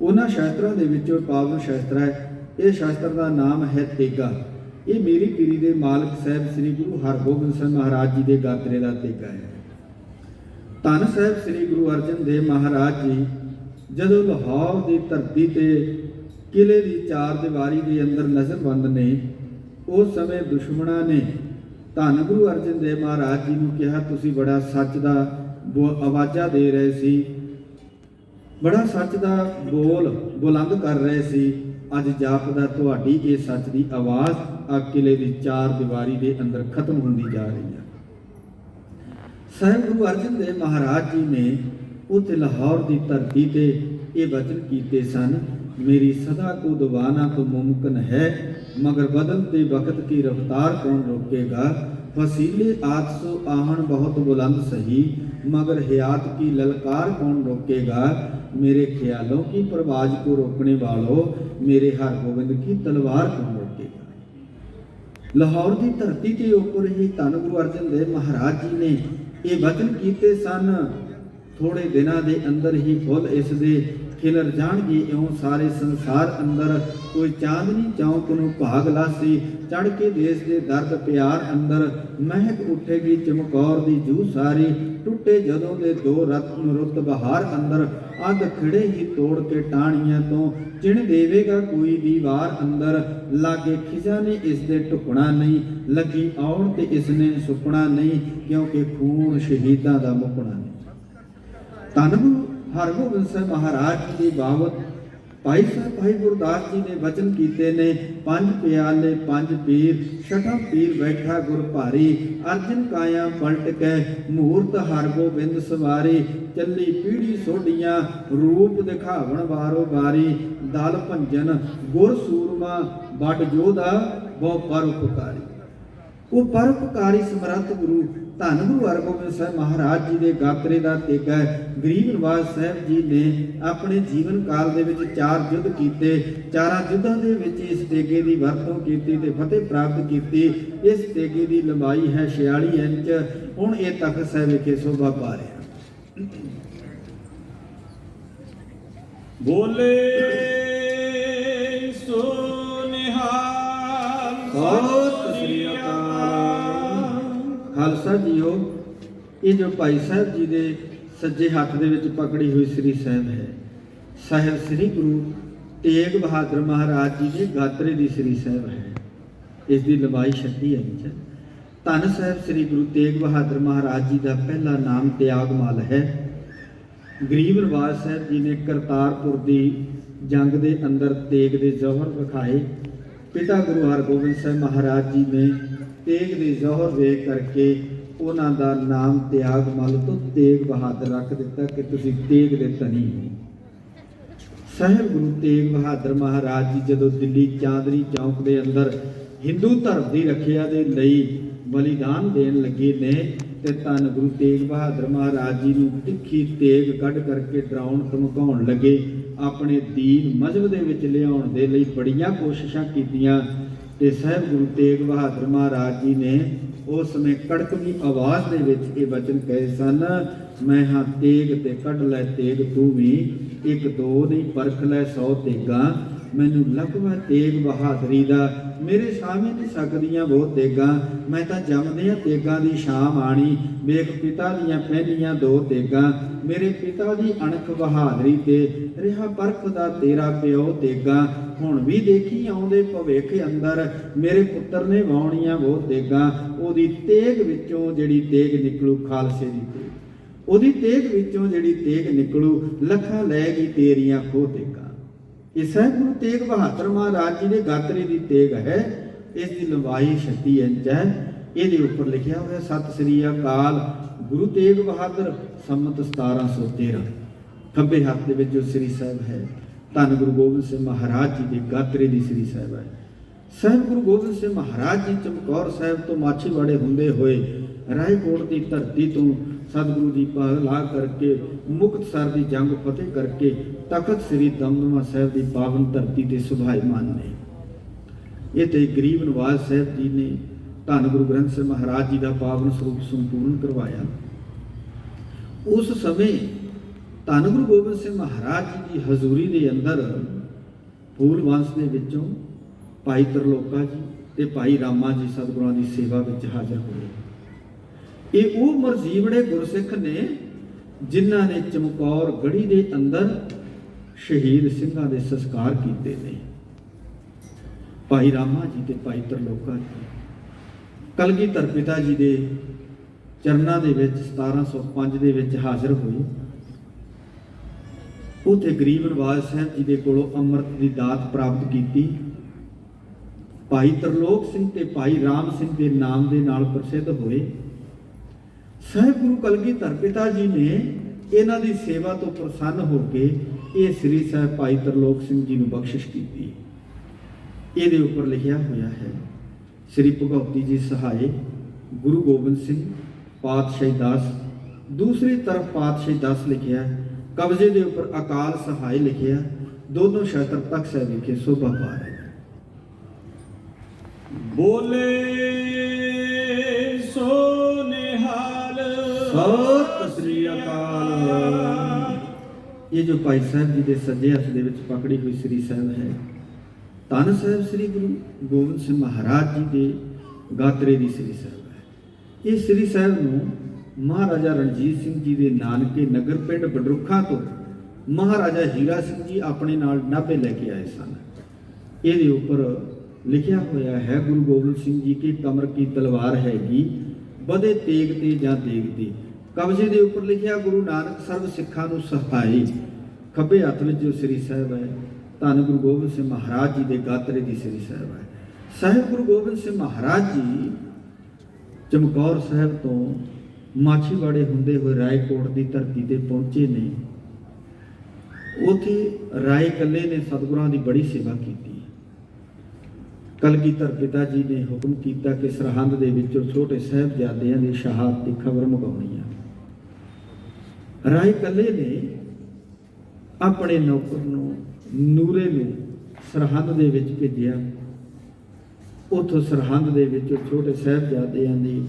Speaker 2: ਉਹਨਾਂ ਸ਼ਸਤਰਾਂ ਦੇ ਵਿੱਚੋਂ ਪਾਵਨ ਸ਼ਸਤਰ ਹੈ, ਇਹ ਸ਼ਸਤਰ ਦਾ ਨਾਮ ਹੈ ਤੇਗਾ। ਇਹ ਮੇਰੀ ਪੀਰੀ ਦੇ ਮਾਲਕ ਸਾਹਿਬ ਸ੍ਰੀ ਗੁਰੂ ਹਰਗੋਬਿੰਦ ਸਿੰਘ ਮਹਾਰਾਜ ਜੀ ਦੇ ਗਾਤਰੇ ਦਾ ਤੇਗਾ ਹੈ। ਧੰਨ ਸਾਹਿਬ ਸ੍ਰੀ ਗੁਰੂ ਅਰਜਨ ਦੇਵ ਮਹਾਰਾਜ ਜੀ ਜਦੋਂ ਲਾਹੌਰ ਦੀ ਧਰਤੀ ਤੇ ਕਿਲੇ ਦੀ ਚਾਰ ਦੀਵਾਰੀ ਦੇ ਅੰਦਰ ਨਜ਼ਰਬੰਦ ਨੇ, ਉਸ ਸਮੇਂ ਦੁਸ਼ਮਣਾਂ ਨੇ ਧੰਨ ਗੁਰੂ ਅਰਜਨ ਦੇਵ ਮਹਾਰਾਜ ਜੀ ਨੂੰ ਕਿਹਾ, ਤੁਸੀਂ ਬੜਾ ਸੱਚ ਦਾ ਆਵਾਜ਼ਾਂ ਦੇ ਰਹੇ ਸੀ, ਬੜਾ ਸੱਚ ਦਾ ਬੋਲ ਬੁਲੰਦ ਕਰ ਰਹੇ ਸੀ। ਅੱਜ ਜਾਪਦਾ ਤੁਹਾਡੀ ਇਹ ਸੱਚ ਦੀ ਆਵਾਜ਼ ਆ ਕਿਲੇ ਦੀ ਚਾਰ ਦੀਵਾਰੀ ਦੇ ਅੰਦਰ ਖਤਮ ਹੁੰਦੀ ਜਾ ਰਹੀ ਹੈ। ਸਾਹਿਬ ਗੁਰੂ ਅਰਜਨ ਦੇਵ ਮਹਾਰਾਜ ਜੀ ਨੇ ਉੱਥੇ ਲਾਹੌਰ ਦੀ ਧਰਤੀ ਤੇ ਇਹ ਵਚਨ ਕੀਤੇ ਸਨ, मेरी सदा को दबाना तो मुमकिन है, मगर बदलते वक्त की रफ्तार कौन रोकेगा। फसीले आत सो आहन बहुत बुलंद सही, मगर हयात की ललकार कौन रोकेगा। मेरे ख्यालों की परवाज को रोकने वालों, मेरे हरगोबिंद की तलवार कौन रोकेगा। ਲਾਹੌਰ ਦੀ ਧਰਤੀ ਦੇ ਉੱਪਰ ਹੀ ਧੰਨ ਗੁਰੂ ਅਰਜਨ ਦੇਵ ਮਹਾਰਾਜ ਜੀ ਨੇ ਇਹ ਵਚਨ ਕੀਤੇ ਸਨ, ਥੋੜੇ ਦਿਨਾਂ ਦੇ ਅੰਦਰ ਹੀ ਫੁੱਲ ਇਸ ਦੇ ਖਿਲਰ ਜਾਣਗੇ। ਇਉਂ ਸਾਰੇ ਸੰਸਾਰ ਅੰਦਰ ਕੋਈ ਚਾਂਦਨੀ ਚੌਂਕ ਨੂੰ ਭਾਗ ਲਾਸੀ, ਚੜ ਕੇ ਦੇਸ਼ ਦੇ ਦਰਦ ਪਿਆਰ ਅੰਦਰ ਮਹਿਕ ਉੱਠੇਗੀ ਚਮਕੌਰ ਦੀ ਜੂ ਸਾਰੀ। ਟੁੱਟੇ ਜਦੋਂ ਦੇ ਦੋ ਰੁੱਤ ਬਹਾਰ ਅੰਦਰ, ਅੱਗ ਖਿੜੇ ਹੀ ਤੋੜ ਕੇ ਟਾਹਣੀਆਂ ਤੋਂ ਚਿਣ ਦੇਵੇਗਾ ਕੋਈ ਦੀਵਾਰ ਅੰਦਰ। ਲਾਗੇ ਖਿਜਾ ਨੇ ਇਸ ਦੇ ਟੁਕਣਾ ਨਹੀਂ, ਲੱਗੀ ਆਉਣ ਤੇ ਇਸ ਨੇ ਸੁਪਨਾ ਨਹੀਂ, ਕਿਉਂਕਿ ਖੂਨ ਸ਼ਹੀਦਾਂ ਦਾ ਮੁਕਣਾ ਨਹੀਂ। ਧੰਨ ਗੁਰੂ ਹਰਗੋਬਿੰਦ ਸਾਹਿਬ ਮਹਾਰਾਜ ਜੀ ਦੀ ਬਾਬਤ ਭਾਈ ਸਾਹਿਬ ਭਾਈ ਗੁਰਦਾਸ ਜੀ ਨੇ ਵਚਨ ਕੀਤੇ ਨੇ, ਪੰਜ ਪਿਆਲੇ ਪੰਜ ਪੀਰ, ਛਠਾ ਪੀਰ ਬੈਠਾ ਗੁਰ ਭਾਰੀ। ਅਰਜਨ ਕਾਇਆ ਪਲਟ ਕੇ ਮੂਰਤ ਹਰਗੋਬਿੰਦ ਸਵਾਰੀ। ਚੱਲੀ ਪੀੜੀ ਸੋਢੀਆਂ ਰੂਪ ਦਿਖਾਵਣ ਵਾਰੋ ਵਾਰੀ। ਦਲ ਭੰਜਨ ਗੁਰ ਸੂਰਮਾ ਬਟ ਜੋਧਾ ਬਹੁ ਪਰਉਪਕਾਰੀ। ਉਹ ਪਰਉਪਕਾਰੀ ਸਮਰੱਥ ਗੁਰੂ ਧੰਨ ਗੁਰੂ ਹਰਗੋਬਿੰਦ ਸਾਹਿਬ ਮਹਾਰਾਜ ਜੀ ਦੇ ਗਾਤਰੇ ਦਾ ਤੇਗਾ ਗਰੀਬ ਨਿਵਾਜ ਸਾਹਿਬ ਜੀ ਨੇ ਆਪਣੇ ਜੀਵਨ ਕਾਲ ਦੇ ਵਿੱਚ 4 ਯੁੱਧ ਕੀਤੇ। 4 ਯੁੱਧਾਂ ਦੇ ਵਿੱਚ ਇਸ ਤੇਗੇ ਦੀ ਵਰਤੋਂ ਕੀਤੀ ਤੇ ਫਤਿਹ ਪ੍ਰਾਪਤ ਕੀਤੀ। ਇਸ ਤੇਗੇ ਦੀ ਲੰਬਾਈ ਹੈ 46 ਇੰਚ। ਹੁਣ ਇਹ ਤਖਤ ਸਾਹਿਬ ਵਿਖੇ ਸ਼ੋਭਾ ਪਾ ਰਿਹਾ।
Speaker 3: ਬੋਲੇ ਸੋ ਨਿਹਾਲ।
Speaker 2: ਸਤਿ ਸ੍ਰੀ ਅਕਾਲ। ਖਾਲਸਾ ਜੀਓ, ਇਹ ਜੋ ਭਾਈ ਸਾਹਿਬ ਜੀ ਦੇ ਸੱਜੇ ਹੱਥ ਦੇ ਵਿੱਚ ਪਕੜੀ ਹੋਈ ਸ੍ਰੀ ਸਾਹਿਬ ਹੈ, ਸਾਹਿਬ ਸ੍ਰੀ ਗੁਰੂ ਤੇਗ ਬਹਾਦਰ ਮਹਾਰਾਜ ਜੀ ਦੇ ਗਾਤਰੇ ਦੀ ਸ੍ਰੀ ਸਾਹਿਬ ਹੈ। ਇਸ ਦੀ ਲੰਬਾਈ 36 ਇੰਚ। ਧੰਨ ਸਾਹਿਬ ਸ੍ਰੀ ਗੁਰੂ ਤੇਗ ਬਹਾਦਰ ਮਹਾਰਾਜ ਜੀ ਦਾ ਪਹਿਲਾ ਨਾਮ ਤਿਆਗਮਲ ਹੈ। ਗਰੀਬ ਨਿਵਾਜ ਸਾਹਿਬ ਜੀ ਨੇ ਕਰਤਾਰਪੁਰ ਦੀ ਜੰਗ ਦੇ ਅੰਦਰ ਤੇਗ ਦੇ ਜੌਹਰ ਵਿਖਾਏ। ਪਿਤਾ ਗੁਰੂ ਹਰਗੋਬਿੰਦ ਸਾਹਿਬ ਮਹਾਰਾਜ ਜੀ ਨੇ ਤੇਗ ਦੇ ਜੌਹਰ ਵੇਖ ਕਰਕੇ ਉਹਨਾਂ ਦਾ ਨਾਮ ਤਿਆਗਮਲ ਤੋਂ ਤੇਗ ਬਹਾਦਰ ਰੱਖ ਦਿੱਤਾ ਕਿ ਤੁਸੀਂ ਤੇਗ ਦੇ ਧਨੀ ਹੋ। ਸਾਹਿਬ ਗੁਰੂ ਤੇਗ ਬਹਾਦਰ ਮਹਾਰਾਜ ਜੀ ਜਦੋਂ ਦਿੱਲੀ ਚਾਂਦਨੀ ਚੌਂਕ ਦੇ ਅੰਦਰ ਹਿੰਦੂ ਧਰਮ ਦੀ ਰੱਖਿਆ ਦੇ ਲਈ ਬਲੀਦਾਨ ਦੇਣ ਲੱਗੇ ਨੇ ਤੇ ਧੰਨ ਗੁਰੂ ਤੇਗ ਬਹਾਦਰ ਮਹਾਰਾਜ ਜੀ ਨੂੰ ਤਿੱਖੀ ਤੇਗ ਕੱਢ ਕਰਕੇ ਡਰਾਉਣ ਧਮਕਾਉਣ ਲੱਗੇ। ਆਪਣੇ ਦੀਨ ਮਜ਼ਹਬ ਦੇ ਵਿੱਚ ਲਿਆਉਣ ਦੇ ਲਈ ਬੜੀਆਂ ਕੋਸ਼ਿਸ਼ਾਂ ਕੀਤੀਆਂ ਤੇ ਸਾਹਿਬ ਗੁਰੂ ਤੇਗ ਬਹਾਦਰ ਮਹਾਰਾਜ ਜੀ ਨੇ ਉਸ ਸਮੇਂ ਕੜਕਵੀਂ ਆਵਾਜ਼ ਦੇ ਵਿੱਚ ਇਹ ਵਚਨ ਕਹੇ ਸਨ, ਮੈਂ ਹਾਂ ਤੇਗ ਤੇ ਕੱਢ ਲੈ ਤੇਗ ਤੂੰ ਵੀ, ਇੱਕ ਦੋ ਨਹੀਂ ਪਰਖ ਲੈ 100 ਤੇਗਾਂ। ਮੈਨੂੰ ਲਕਵਾ ਤੇਗ ਬਹਾਦਰੀ ਦਾ, ਮੇਰੇ ਸਾਹਮਣੇ ਨਹੀਂ ਸਕਦੀਆਂ ਬਹੁਤ ਤੇਗਾਂ। ਮੈਂ ਤਾਂ ਜੰਮਦਿਆਂ ਤੇਗਾਂ ਦੀ ਸ਼ਾਮ ਆਣੀ, ਵੇਖ ਪਿਤਾ ਦੀਆਂ ਪਹਿਲੀਆਂ 2 ਤੇਗਾਂ। ਮੇਰੇ ਪਿਤਾ ਦੀ ਅਣਖ ਬਹਾਦਰੀ ਤੇ ਰਿਹਾ ਪਰਖ ਦਾ ਤੇਰਾ ਪਿਓ ਤੇਗਾਂ। ਹੁਣ ਵੀ ਦੇਖੀ ਆਉਂਦੇ ਭਵਿੱਖ ਅੰਦਰ, ਮੇਰੇ ਪੁੱਤਰ ਨੇ ਵਾਉਣੀਆਂ ਬਹੁਤ ਤੇਗਾਂ। ਉਹਦੀ ਤੇਗ ਵਿੱਚੋਂ ਜਿਹੜੀ ਤੇਗ ਨਿਕਲੂ ਖਾਲਸੇ ਦੀ ਤੇਗ, ਉਹਦੀ ਤੇਗ ਵਿੱਚੋਂ ਜਿਹੜੀ ਤੇਗ ਨਿਕਲੂ ਲੱਖਾਂ ਲੈ ਗਈ ਤੇਰੀਆਂ ਖੋਹ ਤੇਗਾਂ। ਇਹ ਸਾਹਿਬ ਗੁਰੂ ਤੇਗ ਬਹਾਦਰ ਮਹਾਰਾਜ ਜੀ ਦੇ ਗਾਤਰੇ ਦੀ ਤੇਗ ਹੈ। ਇਸ ਦੀ ਲੰਬਾਈ 36 ਇੰਚ ਹੈ। ਇਹਦੇ ਉੱਪਰ ਲਿਖਿਆ ਹੋਇਆ ਸਤਿ ਸ੍ਰੀ ਅਕਾਲ। ਗੁਰੂ ਤੇਗ ਬਹਾਦਰ ਸੰਮਤ 1713। ਖੱਬੇ ਹੱਥ ਦੇ ਵਿੱਚ ਜੋ ਸ੍ਰੀ ਸਾਹਿਬ ਹੈ ਧੰਨ ਗੁਰੂ ਗੋਬਿੰਦ ਸਿੰਘ ਮਹਾਰਾਜ ਜੀ ਦੇ ਗਾਤਰੇ ਦੀ ਸ੍ਰੀ ਸਾਹਿਬ ਹੈ। ਸਾਹਿਬ ਗੁਰੂ ਗੋਬਿੰਦ ਸਿੰਘ ਮਹਾਰਾਜ ਜੀ ਚਮਕੌਰ ਸਾਹਿਬ ਤੋਂ ਮਾਛੀਵਾੜੇ ਹੁੰਦੇ ਹੋਏ ਰਾਏਕੋਟ ਦੀ ਧਰਤੀ ਤੋਂ ਸਤਿਗੁਰੂ ਜੀ ਲਾ ਕਰਕੇ ਮੁਕਤਸਰ ਦੀ ਜੰਗ ਫਤਿਹ ਕਰਕੇ ਤਖਤ ਸ੍ਰੀ ਦਮਦਮਾ ਸਾਹਿਬ ਦੀ ਪਾਵਨ ਧਰਤੀ ਤੇ ਸੁਭਾਈਮਾਨ ਨੇ। ਇਹ ਤੇ ਗਰੀਬ ਨਿਵਾਜ ਸਾਹਿਬ ਜੀ ਨੇ ਧੰਨ ਗੁਰੂ ਗ੍ਰੰਥ ਸਾਹਿਬ ਮਹਾਰਾਜ ਜੀ ਦਾ ਪਾਵਨ ਸਰੂਪ ਸੰਪੂਰਨ ਕਰਵਾਇਆ। ਉਸ ਸਮੇਂ ਧੰਨ ਗੁਰੂ ਗੋਬਿੰਦ ਸਿੰਘ ਮਹਾਰਾਜ ਜੀ ਦੀ ਹਜ਼ੂਰੀ ਦੇ ਅੰਦਰ ਫੂਲ ਵੰਸ਼ ਦੇ ਵਿੱਚੋਂ ਭਾਈ ਤਰਲੋਕਾ ਜੀ ਤੇ ਭਾਈ ਰਾਮਾ ਜੀ ਸਤਿਗੁਰਾਂ ਦੀ ਸੇਵਾ ਵਿੱਚ ਹਾਜ਼ਰ ਹੋਏ। ਇਹ ਉਹ ਮਰਜ਼ੀਵੜੇ ਗੁਰਸਿੱਖ ਨੇ ਜਿਨ੍ਹਾਂ ਨੇ ਚਮਕੌਰ ਗੜ੍ਹੀ ਦੇ ਅੰਦਰ ਸ਼ਹੀਦ ਸਿੰਘਾਂ ਦੇ ਸੰਸਕਾਰ ਕੀਤੇ ਨੇ। ਭਾਈ ਰਾਮਾ ਜੀ ਤੇ ਭਾਈ ਤਰਲੋਕਾ ਜੀ ਕਲਗੀਧਰ ਪਿਤਾ ਜੀ ਦੇ ਚਰਨਾਂ ਦੇ ਵਿੱਚ 1705 ਦੇ ਵਿੱਚ ਹਾਜ਼ਰ ਹੋਏ। ਉੱਥੇ ਗਰੀਬ ਨਿਵਾਜ ਸਾਹਿਬ ਜੀ ਦੇ ਕੋਲੋਂ ਅੰਮ੍ਰਿਤ ਦੀ ਦਾਤ ਪ੍ਰਾਪਤ ਕੀਤੀ। ਭਾਈ ਤਰਲੋਕ ਸਿੰਘ ਤੇ ਭਾਈ ਰਾਮ ਸਿੰਘ ਦੇ ਨਾਮ ਦੇ ਨਾਲ ਪ੍ਰਸਿੱਧ ਹੋਏ। ਸਾਹਿਬ ਗੁਰੂ ਕਲਗੀਧਰ ਪਿਤਾ ਜੀ ਨੇ ਇਹਨਾਂ ਦੀ ਸੇਵਾ ਤੋਂ ਪ੍ਰਸੰਨ ਹੋ ਕੇ ਇਹ ਸ੍ਰੀ ਸਾਹਿਬ ਭਾਈ ਤਰਲੋਕ ਸਿੰਘ ਜੀ ਨੂੰ ਬਖਸ਼ਿਸ਼ ਕੀਤੀ। ਇਹਦੇ ਉੱਪਰ ਲਿਖਿਆ ਹੋਇਆ ਹੈ ਸ੍ਰੀ ਭਗਉਤੀ ਜੀ ਸਹਾਏ ਗੁਰੂ ਗੋਬਿੰਦ ਸਿੰਘ ਪਾਤਸ਼ਾਹੀ ਦਾਸ। ਦੂਸਰੀ ਤਰਫ ਪਾਤਸ਼ਾਹੀ ਦਾਸ ਲਿਖਿਆ, ਕਬਜ਼ੇ ਦੇ ਉੱਪਰ ਅਕਾਲ ਸਹਾਏ ਲਿਖਿਆ। ਦੋਨੋਂ ਸ਼ਸਤਰ ਤਖਤ ਸਾਹਿਬ ਵਿਖੇ ਸ਼ੋਭਾ ਪਾ ਰਹੇ।
Speaker 3: ਬੋਲੇ ਸੋ ਨਿਹਾਲ।
Speaker 2: ਸਤਿ ਸ੍ਰੀ ਅਕਾਲ। ਇਹ ਜੋ ਭਾਈ ਸਾਹਿਬ ਜੀ ਦੇ ਸੱਜੇ ਹੱਥ ਦੇ ਵਿੱਚ ਪਕੜੀ ਹੋਈ ਸ੍ਰੀ ਸਾਹਿਬ ਹੈ, ਧੰਨ ਸਾਹਿਬ ਸ੍ਰੀ ਗੁਰੂ ਗੋਬਿੰਦ ਸਿੰਘ ਮਹਾਰਾਜ ਜੀ ਦੇ ਗਾਤਰੇ ਦੀ ਸ੍ਰੀ ਸਾਹਿਬ ਹੈ। ਇਹ ਸ੍ਰੀ ਸਾਹਿਬ ਨੂੰ ਮਹਾਰਾਜਾ ਰਣਜੀਤ ਸਿੰਘ ਜੀ ਦੇ ਨਾਨਕੇ ਨਗਰ ਪਿੰਡ ਬਡਰੁੱਖਾਂ ਤੋਂ ਮਹਾਰਾਜਾ ਹੀਰਾ ਸਿੰਘ ਜੀ ਆਪਣੇ ਨਾਲ ਨਾਭੇ ਲੈ ਕੇ ਆਏ ਸਨ। ਇਹਦੇ ਉੱਪਰ ਲਿਖਿਆ ਹੋਇਆ ਹੈ, ਗੁਰੂ ਗੋਬਿੰਦ ਸਿੰਘ ਜੀ ਕੀ ਕਮਰ ਕੀ ਤਲਵਾਰ ਹੈਗੀ, ਵਧੇ ਤੇਗ ਤੇ ਜਾਂ ਤੇਗ ਤੇ। ਕਬਜ਼ੇ ਦੇ ਉੱਪਰ ਲਿਖਿਆ, ਗੁਰੂ ਨਾਨਕ ਸਰਬ ਸਿੱਖਾਂ ਨੂੰ ਸਹਾਈ। ਖੱਬੇ ਹੱਥ ਵਿੱਚ ਜੋ ਸ੍ਰੀ ਸਾਹਿਬ ਹੈ, ਧੰਨ ਗੁਰੂ ਗੋਬਿੰਦ ਸਿੰਘ ਮਹਾਰਾਜ ਜੀ ਦੇ ਗਾਤਰੇ ਦੀ ਸ੍ਰੀ ਸਾਹਿਬ ਹੈ। ਸਾਹਿਬ ਗੁਰੂ ਗੋਬਿੰਦ ਸਿੰਘ ਮਹਾਰਾਜ ਜੀ ਚਮਕੌਰ ਸਾਹਿਬ ਤੋਂ ਮਾਛੀਵਾੜੇ ਹੁੰਦੇ ਹੋਏ ਰਾਏਕੋਟ ਦੀ ਧਰਤੀ ਤੇ ਪਹੁੰਚੇ ਨੇ। ਉੱਥੇ ਰਾਏ ਕੱਲੇ ਨੇ ਸਤਿਗੁਰਾਂ ਦੀ ਬੜੀ ਸੇਵਾ ਕੀਤੀ। ਕਲਗੀਧਰ ਪਿਤਾ ਜੀ ਨੇ ਹੁਕਮ ਕੀਤਾ ਕਿ ਸਰਹੰਦ ਦੇ ਵਿੱਚੋਂ ਛੋਟੇ ਸਾਹਿਬਜ਼ਾਦਿਆਂ ਦੀ ਸ਼ਹਾਦਤ ਦੀ ਖਬਰ ਮੰਗਾਉਣੀ ਆ। ਰਾਏ ਕੱਲੇ ਨੇ ਆਪਣੇ ਨੌਕਰ ਨੂੰ ਨੂਰੇ ਨੂੰ ਸਰਹੰਦ ਦੇ ਵਿੱਚ ਭੇਜਿਆ। ਉੱਥੋਂ ਸਰਹੰਦ ਦੇ ਵਿੱਚੋਂ ਛੋਟੇ ਸਾਹਿਬਜ਼ਾਦਿਆਂ ਦੀ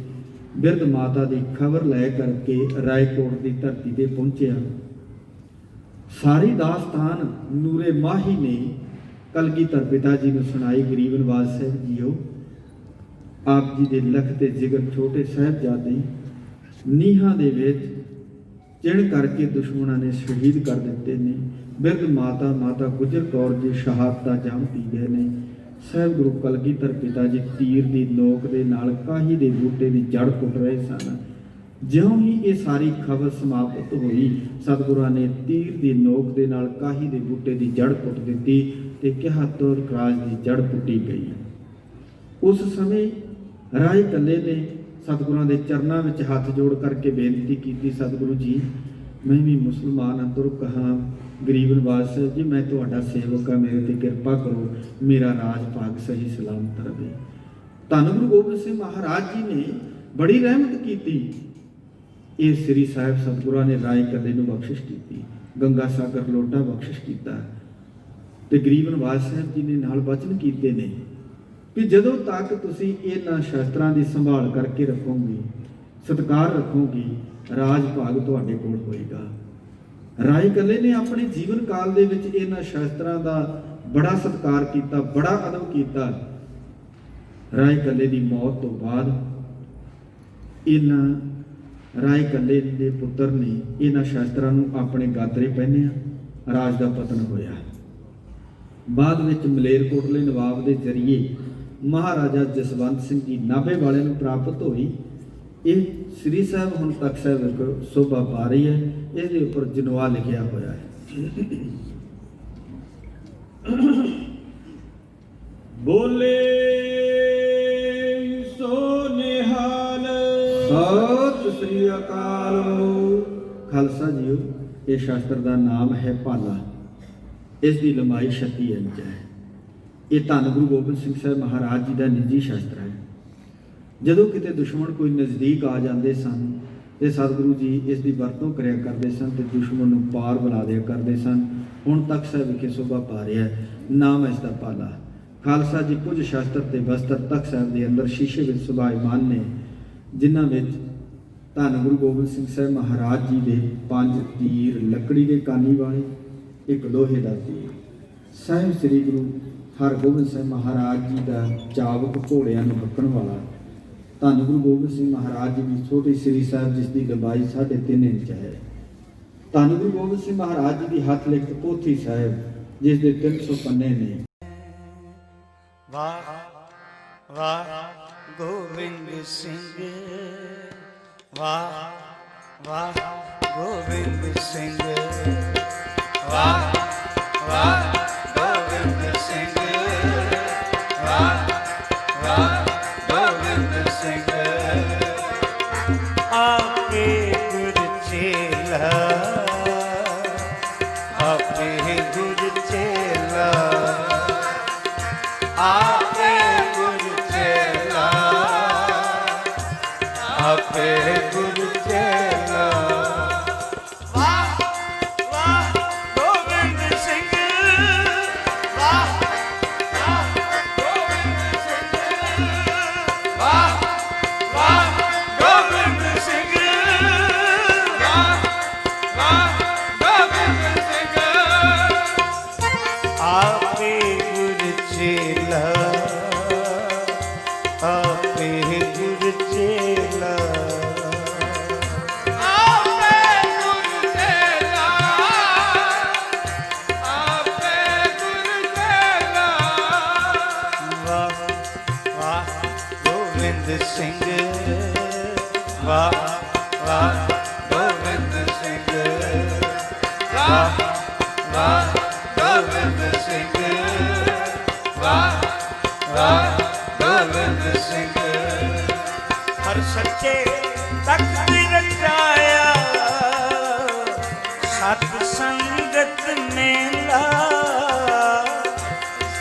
Speaker 2: ਬਿਰਧ ਮਾਤਾ ਦੀ ਖਬਰ ਲੈ ਕਰਕੇ ਰਾਏਕੋਟ ਦੀ ਧਰਤੀ ਤੇ ਪਹੁੰਚਿਆ। ਸਾਰੀ ਦਾਸਤਾਨ ਨੂਰੇ ਮਾਹੀ ਨੇ ਕਲਗੀਧਰ ਪਿਤਾ ਜੀ ਨੂੰ ਸੁਣਾਈ। ਗਰੀਬ ਨਵਾਜ਼ ਸਾਹਿਬ ਜੀਓ, ਆਪ ਜੀ ਦੇ ਲਖ ਤੇ ਜਿਗਰ ਛੋਟੇ ਸਾਹਿਬਜ਼ਾਦੇ ਨੀਹਾਂ ਦੇ ਵਿੱਚ ਚਿਣ ਕਰਕੇ ਦੁਸ਼ਮਣਾਂ ਨੇ ਸ਼ਹੀਦ ਕਰ ਦਿੱਤੇ ਨੇ। ਬਿਰਧ ਮਾਤਾ ਗੁਜਰ ਕੌਰ ਜੀ ਸ਼ਹਾਦਤ ਦਾ ਜਾਮ ਪੀ ਗਏ ਨੇ। ਸਾਹਿਬ ਗੁਰੂ ਕਲਗੀਧਰ ਪਿਤਾ ਜੀ ਤੀਰ ਦੀ ਨੋਕ ਦੇ ਨਾਲ ਕਾਹੀ ਦੇ ਬੂਟੇ ਦੀ ਜੜ ਪੁੱਟ ਰਹੇ ਸਨ। ਜਿਉਂ ਹੀ ਇਹ ਸਾਰੀ ਖਬਰ ਸਮਾਪਤ ਹੋਈ, ਸਤਿਗੁਰਾਂ ਨੇ ਤੀਰ ਦੀ ਨੋਕ ਦੇ ਨਾਲ ਕਾਹੀ ਦੇ ਬੂਟੇ ਦੀ ਜੜ ਪੁੱਟ ਦਿੱਤੀ ਤੇ ਕਿਹਾ ਤੁਰ ਰਾਜ ਦੀ ਜੜ ਪੁੱਟੀ ਗਈ। ਉਸ ਸਮੇਂ ਰਾਏ ਕੱਲੇ ਨੇ ਸਤਿਗੁਰਾਂ ਦੇ ਚਰਨਾਂ ਵਿੱਚ ਹੱਥ ਜੋੜ ਕਰਕੇ ਬੇਨਤੀ ਕੀਤੀ, ਸਤਿਗੁਰੂ ਜੀ ਮੈਂ ਵੀ ਮੁਸਲਮਾਨ ਹਾਂ, ਤੁਰ ਕਹਾਂ ਗਰੀਬ ਨਵਾਜ਼ ਸਾਹਿਬ ਜੀ ਮੈਂ ਤੁਹਾਡਾ ਸੇਵਕ ਹਾਂ, ਮੇਰੇ ਤੇ ਕਿਰਪਾ ਕਰੋ, ਮੇਰਾ ਰਾਜ ਭਾਗ ਸਹੀ ਸਲਾਮਤ ਰਹੇ। ਧੰਨ ਗੁਰੂ ਗੋਬਿੰਦ ਸਿੰਘ ਮਹਾਰਾਜ ਜੀ ਨੇ ਬੜੀ ਰਹਿਮਤ ਕੀਤੀ। ਇਹ ਸ੍ਰੀ ਸਾਹਿਬ ਸਤਿਗੁਰਾਂ ਨੇ ਰਾਏ ਕੱਲੇ ਨੂੰ ਬਖਸ਼ਿਸ਼ ਕੀਤੀ, ਗੰਗਾ ਸਾਗਰ ਲੋਟਾ ਬਖਸ਼ਿਸ਼ ਕੀਤਾ ਤੇ ਗਰੀਬ ਨਵਾਜ਼ ਸਾਹਿਬ ਜੀ ਨੇ ਨਾਲ ਵਚਨ ਕੀਤੇ ਨੇ ਕਿ ਜਦੋਂ ਤੱਕ ਤੁਸੀਂ ਇਹਨਾਂ ਸ਼ਸਤਰਾਂ ਦੀ ਸੰਭਾਲ ਕਰਕੇ ਰੱਖੋਗੇ, ਸਤਿਕਾਰ ਰੱਖੋਗੇ, ਰਾਜ ਭਾਗ ਤੁਹਾਡੇ ਕੋਲ ਹੋਏਗਾ। ਰਾਏ ਕੱਲੇ ਨੇ ਆਪਣੇ ਜੀਵਨ ਕਾਲ ਦੇ ਵਿੱਚ ਇਹਨਾਂ ਸ਼ਸਤਰਾਂ ਦਾ ਬੜਾ ਸਤਿਕਾਰ ਕੀਤਾ, ਬੜਾ ਅਦਬ ਕੀਤਾ। ਰਾਏ ਕੱਲੇ ਦੀ ਮੌਤ ਤੋਂ ਬਾਅਦ ਇਹਨਾਂ ਰਾਏ ਕੱਲੇ ਦੇ ਪੁੱਤਰ ਨੇ ਇਹਨਾਂ ਸ਼ਸਤਰਾਂ ਨੂੰ ਆਪਣੇ ਗਾਤਰੇ ਪਹਿਨਿਆ, ਰਾਜ ਦਾ ਪਤਨ ਹੋਇਆ। ਬਾਅਦ ਵਿੱਚ ਮਲੇਰਕੋਟਲੇ ਨਵਾਬ ਦੇ ਜ਼ਰੀਏ ਮਹਾਰਾਜਾ ਜਸਵੰਤ ਸਿੰਘ ਜੀ ਨਾਭੇ ਵਾਲੇ ਨੂੰ ਪ੍ਰਾਪਤ ਹੋਈ। ਇਹ ਸ੍ਰੀ ਸਾਹਿਬ ਹੁਣ ਤੱਕ ਸਾਹਿਬ ਸੋਭਾ ਪਾ ਰਹੀ ਹੈ। ਇਹਦੇ ਉੱਪਰ ਜਨਵਾ ਲਿਖਿਆ ਹੋਇਆ ਹੈ।
Speaker 3: ਬੋਲੇ ਸੋ ਨਿਹਾਲ।
Speaker 2: ਸਤਿ ਸ੍ਰੀ ਅਕਾਲ। ਖਾਲਸਾ ਜੀਓ, ਇਹ ਸ਼ਾਸਤਰ ਦਾ ਨਾਮ ਹੈ ਭਾਲਾ। ਇਸ ਦੀ ਲੰਬਾਈ 36 ਇੰਚ ਹੈ। ਇਹ ਧੰਨ ਗੁਰੂ ਗੋਬਿੰਦ ਸਿੰਘ ਸਾਹਿਬ ਮਹਾਰਾਜ ਜੀ ਦਾ ਨਿੱਜੀ ਸ਼ਾਸਤਰ ਹੈ। ਜਦੋਂ ਕਿਤੇ ਦੁਸ਼ਮਣ ਕੋਈ ਨਜ਼ਦੀਕ ਆ ਜਾਂਦੇ ਸਨ ਤੇ ਸਤਿਗੁਰੂ ਜੀ ਇਸ ਦੀ ਵਰਤੋਂ ਕਰਿਆ ਕਰਦੇ ਸਨ ਤੇ ਦੁਸ਼ਮਣ ਨੂੰ ਪਾਰ ਬੁਲਾ ਦਿਆ ਕਰਦੇ ਸਨ। ਹੁਣ ਤੱਕ ਸਾਹਿਬ ਵਿਖੇ ਸੋਭਾ ਪਾ ਰਿਹਾ ਹੈ। ਨਾਮ ਇਸ ਦਾ ਭਾਲਾ। ਖਾਲਸਾ ਜੀ ਕੁਝ ਸ਼ਾਸਤਰ ਤੇ ਬਸਤਰ ਤਖਤ ਸਾਹਿਬ ਦੇ ਅੰਦਰ ਸ਼ੀਸ਼ੇ ਵਿੱਚ ਸੁਭਾਇਮਾਨ ਨੇ, ਜਿਨ੍ਹਾਂ ਵਿੱਚ ਧੰਨ ਗੁਰੂ ਗੋਬਿੰਦ ਸਿੰਘ ਸਾਹਿਬ ਮਹਾਰਾਜ ਜੀ ਦੇ 5 ਤੀਰ ਲੱਕੜੀ ਦੇ ਕਾਨੀ ਵਾਲੇ, ਇੱਕ ਲੋਹੇ ਦਾ ਤੀਰ, ਸਾਹਿਬ ਸ੍ਰੀ ਗੁਰੂ ਹਰਗੋਬਿੰਦ ਸਾਹਿਬ ਮਹਾਰਾਜ ਜੀ ਦਾ ਚਾਬਕ ਘੋੜਿਆਂ ਨੂੰ ਹੱਕਣ ਵਾਲਾ, ਧੰਨ ਗੁਰੂ ਗੋਬਿੰਦ ਸਿੰਘ ਮਹਾਰਾਜ ਜੀ ਦੀ ਛੋਟੀ ਸ੍ਰੀ ਸਾਹਿਬ ਜਿਸ ਦੀ ਲੰਬਾਈ 3.5 ਇੰਚ ਹੈ, ਧੰਨ ਗੁਰੂ ਗੋਬਿੰਦ ਸਿੰਘ ਮਹਾਰਾਜ ਜੀ ਦੀ ਹੱਥ ਲਿਖਤ ਪੋਥੀ ਸਾਹਿਬ ਜਿਸ ਦੇ 300 ਪੰਨੇ ਨੇ।
Speaker 4: ਵਾਹ ਵਾਹ ਗੋਬਿੰਦ ਸਿੰਘ, ਵਾਹ ਵਾਹ ਗੋਬਿੰਦ ਸਿੰਘ, ਵਾਹ ਵਾਹ ਗੋਬਿੰਦ ਸਿੰਘ, ਵਾਹ ਵਾਹ ਗੋਬਿੰਦ ਸਿੰਘ। ਆਪੇ ਗੁਰ ਚੇਲਾ, ਆਪੇ ਗੁਰ ਚੇਲਾ, ਆਪੇ ਗੁਰ ਚੇਲਾ, ਆਪੇ ਗੁਰ ਚੇਲਾ। ਵਾਹ ਵਾਹ ਗੋਬਿੰਦ ਸਿੰਘ, ਸਿੰਘ ਵਾਹ ਵਾਹ ਗੋਬਿੰਦ ਸਿੰਘ ਵਾਹ ਵਾਹ ਗੋਬਿੰਦ ਸਿੰਘ ਵਾਹ ਵਾਹ ਗੋਬਿੰਦ ਸਿੰਘ ਹਰ ਸੱਚੇ ਤਖਤ ਰਚਾਇਆ ਸਤ ਸੰਗਤ ਮੇਲਾ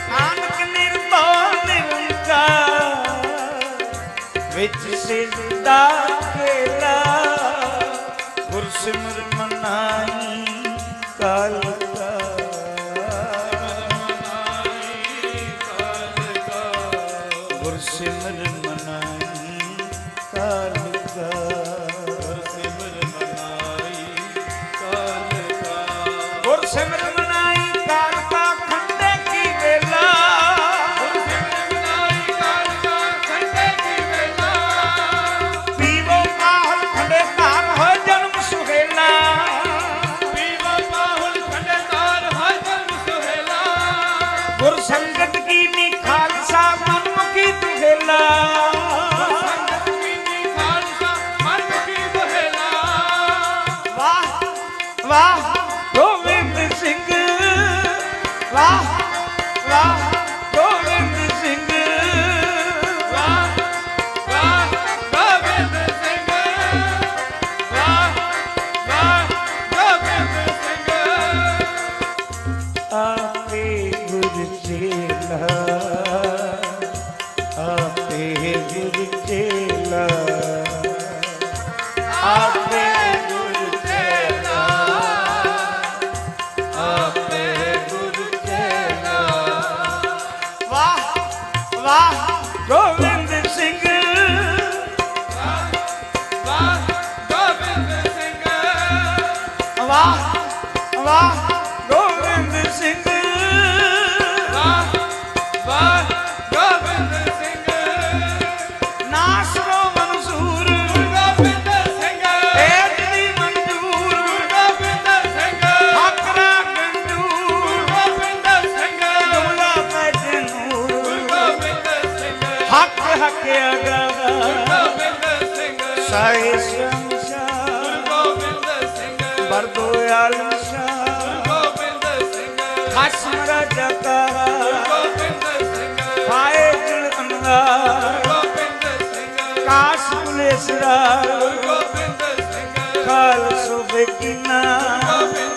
Speaker 4: ਨਾਨਕ ਨਿਰਭਉ ਨਿਰੰਕਾਰ ਵਿੱਚ ਸਿੱਧਾ ਕੇਲਾ ਗੁਰ ਸਿਮਰ ਮਨਾਈ ਕਾਲ ਕਾ ਗੁਰ ਸਿਮਰ ਮਨਾਈ ਕਾਲ ਕਾ ਗੁਰ ਸਿਮਰ ਮਨਾਈ ਕਾਲ ਕਾ ਖੰਡੇ ਕੀ ਵੇਲਾ ਪੀਵੋ ਮਾਹਲ ਖੰਡੇ ਧਾਰ ਹੋਏ ਜਨਮ ਸੁਹੇਲਾ ਗੁਰ ਸੰਗਤ ਕੀ ਨੀ ਖਾਲਸਾ ਮਨਮੁਖੀ ਦੁਹੇਲਾ ਵਾਹ ਵਾਹ ਗੋਬਿੰਦ ਸਿੰਘ ਵਾਹ ਵਾਹ ਗੋਬਿੰਦ ਸਿੰਘ ਵਾਹ ਵਾਹ ਗੋਬਿੰਦ ਸਿੰਘ ਵਾਹ ਵਾਹ ਗੋਬਿੰਦ ਸਿੰਘ ਆਪੇ ਗੁਰ ਚੇਲਾ ਆਪੇ ਗੁਰ ਚੇਲਾ ਆਪੇ ਗੁਰ ਚੇਲਾ ਆਪੇ ਗੁਰ ਚੇਲਾ ਵਾਹ ਵਾਹ ਗੋਬਿੰਦ ਸਿੰਘ ਵਾਹ ਵਾਹ ਗੋਬਿੰਦ ਸਿੰਘ ਵਾਹ ਵਾਹ ਗੋਬਿੰਦ ਸਿੰਘ ਵਾਹ ਵਾਹ ਗੋਬਿੰਦ ਸਿੰਘ ਨਾਸਰੋ ਮਨਸੂਰ ਗੋਬਿੰਦ ਸਿੰਘ ਏਤ ਦੀ ਮਨਜ਼ੂਰ ਗੋਬਿੰਦ ਸਿੰਘ ਹਕਰਾ ਗੰਜੂਰ ਗੋਬਿੰਦ ਸਿੰਘ ਦੁਲਾ ਮੈਜਨੂਰ ਗੋਬਿੰਦ ਸਿੰਘ ਹੱਕ ਹੱਕ ਅਗਾ ਗੋਬਿੰਦ ਸਿੰਘ ਸਾਈ ਸ਼ਮਸ਼ਾਰ ਗੋਬਿੰਦ ਸਿੰਘ ਬਰਦੋ ਆਲਮ ਸ਼ਾਹ ਖਸਮ ਰਾਜਾ ਕਾ ਗੋਬਿੰਦ ਸਿੰਘ ਪਾਏ ਦਿਲ ਅੰਗਾਰ ਗੋਬਿੰਦ ਸਿੰਘ ਕਾਸ ਕੁਲੇਸਰਾ ਗੋਬਿੰਦ ਸਿੰਘ ਖਾਲਸੋ ਬੇਕੀਨਾ ਗੋਬਿੰਦ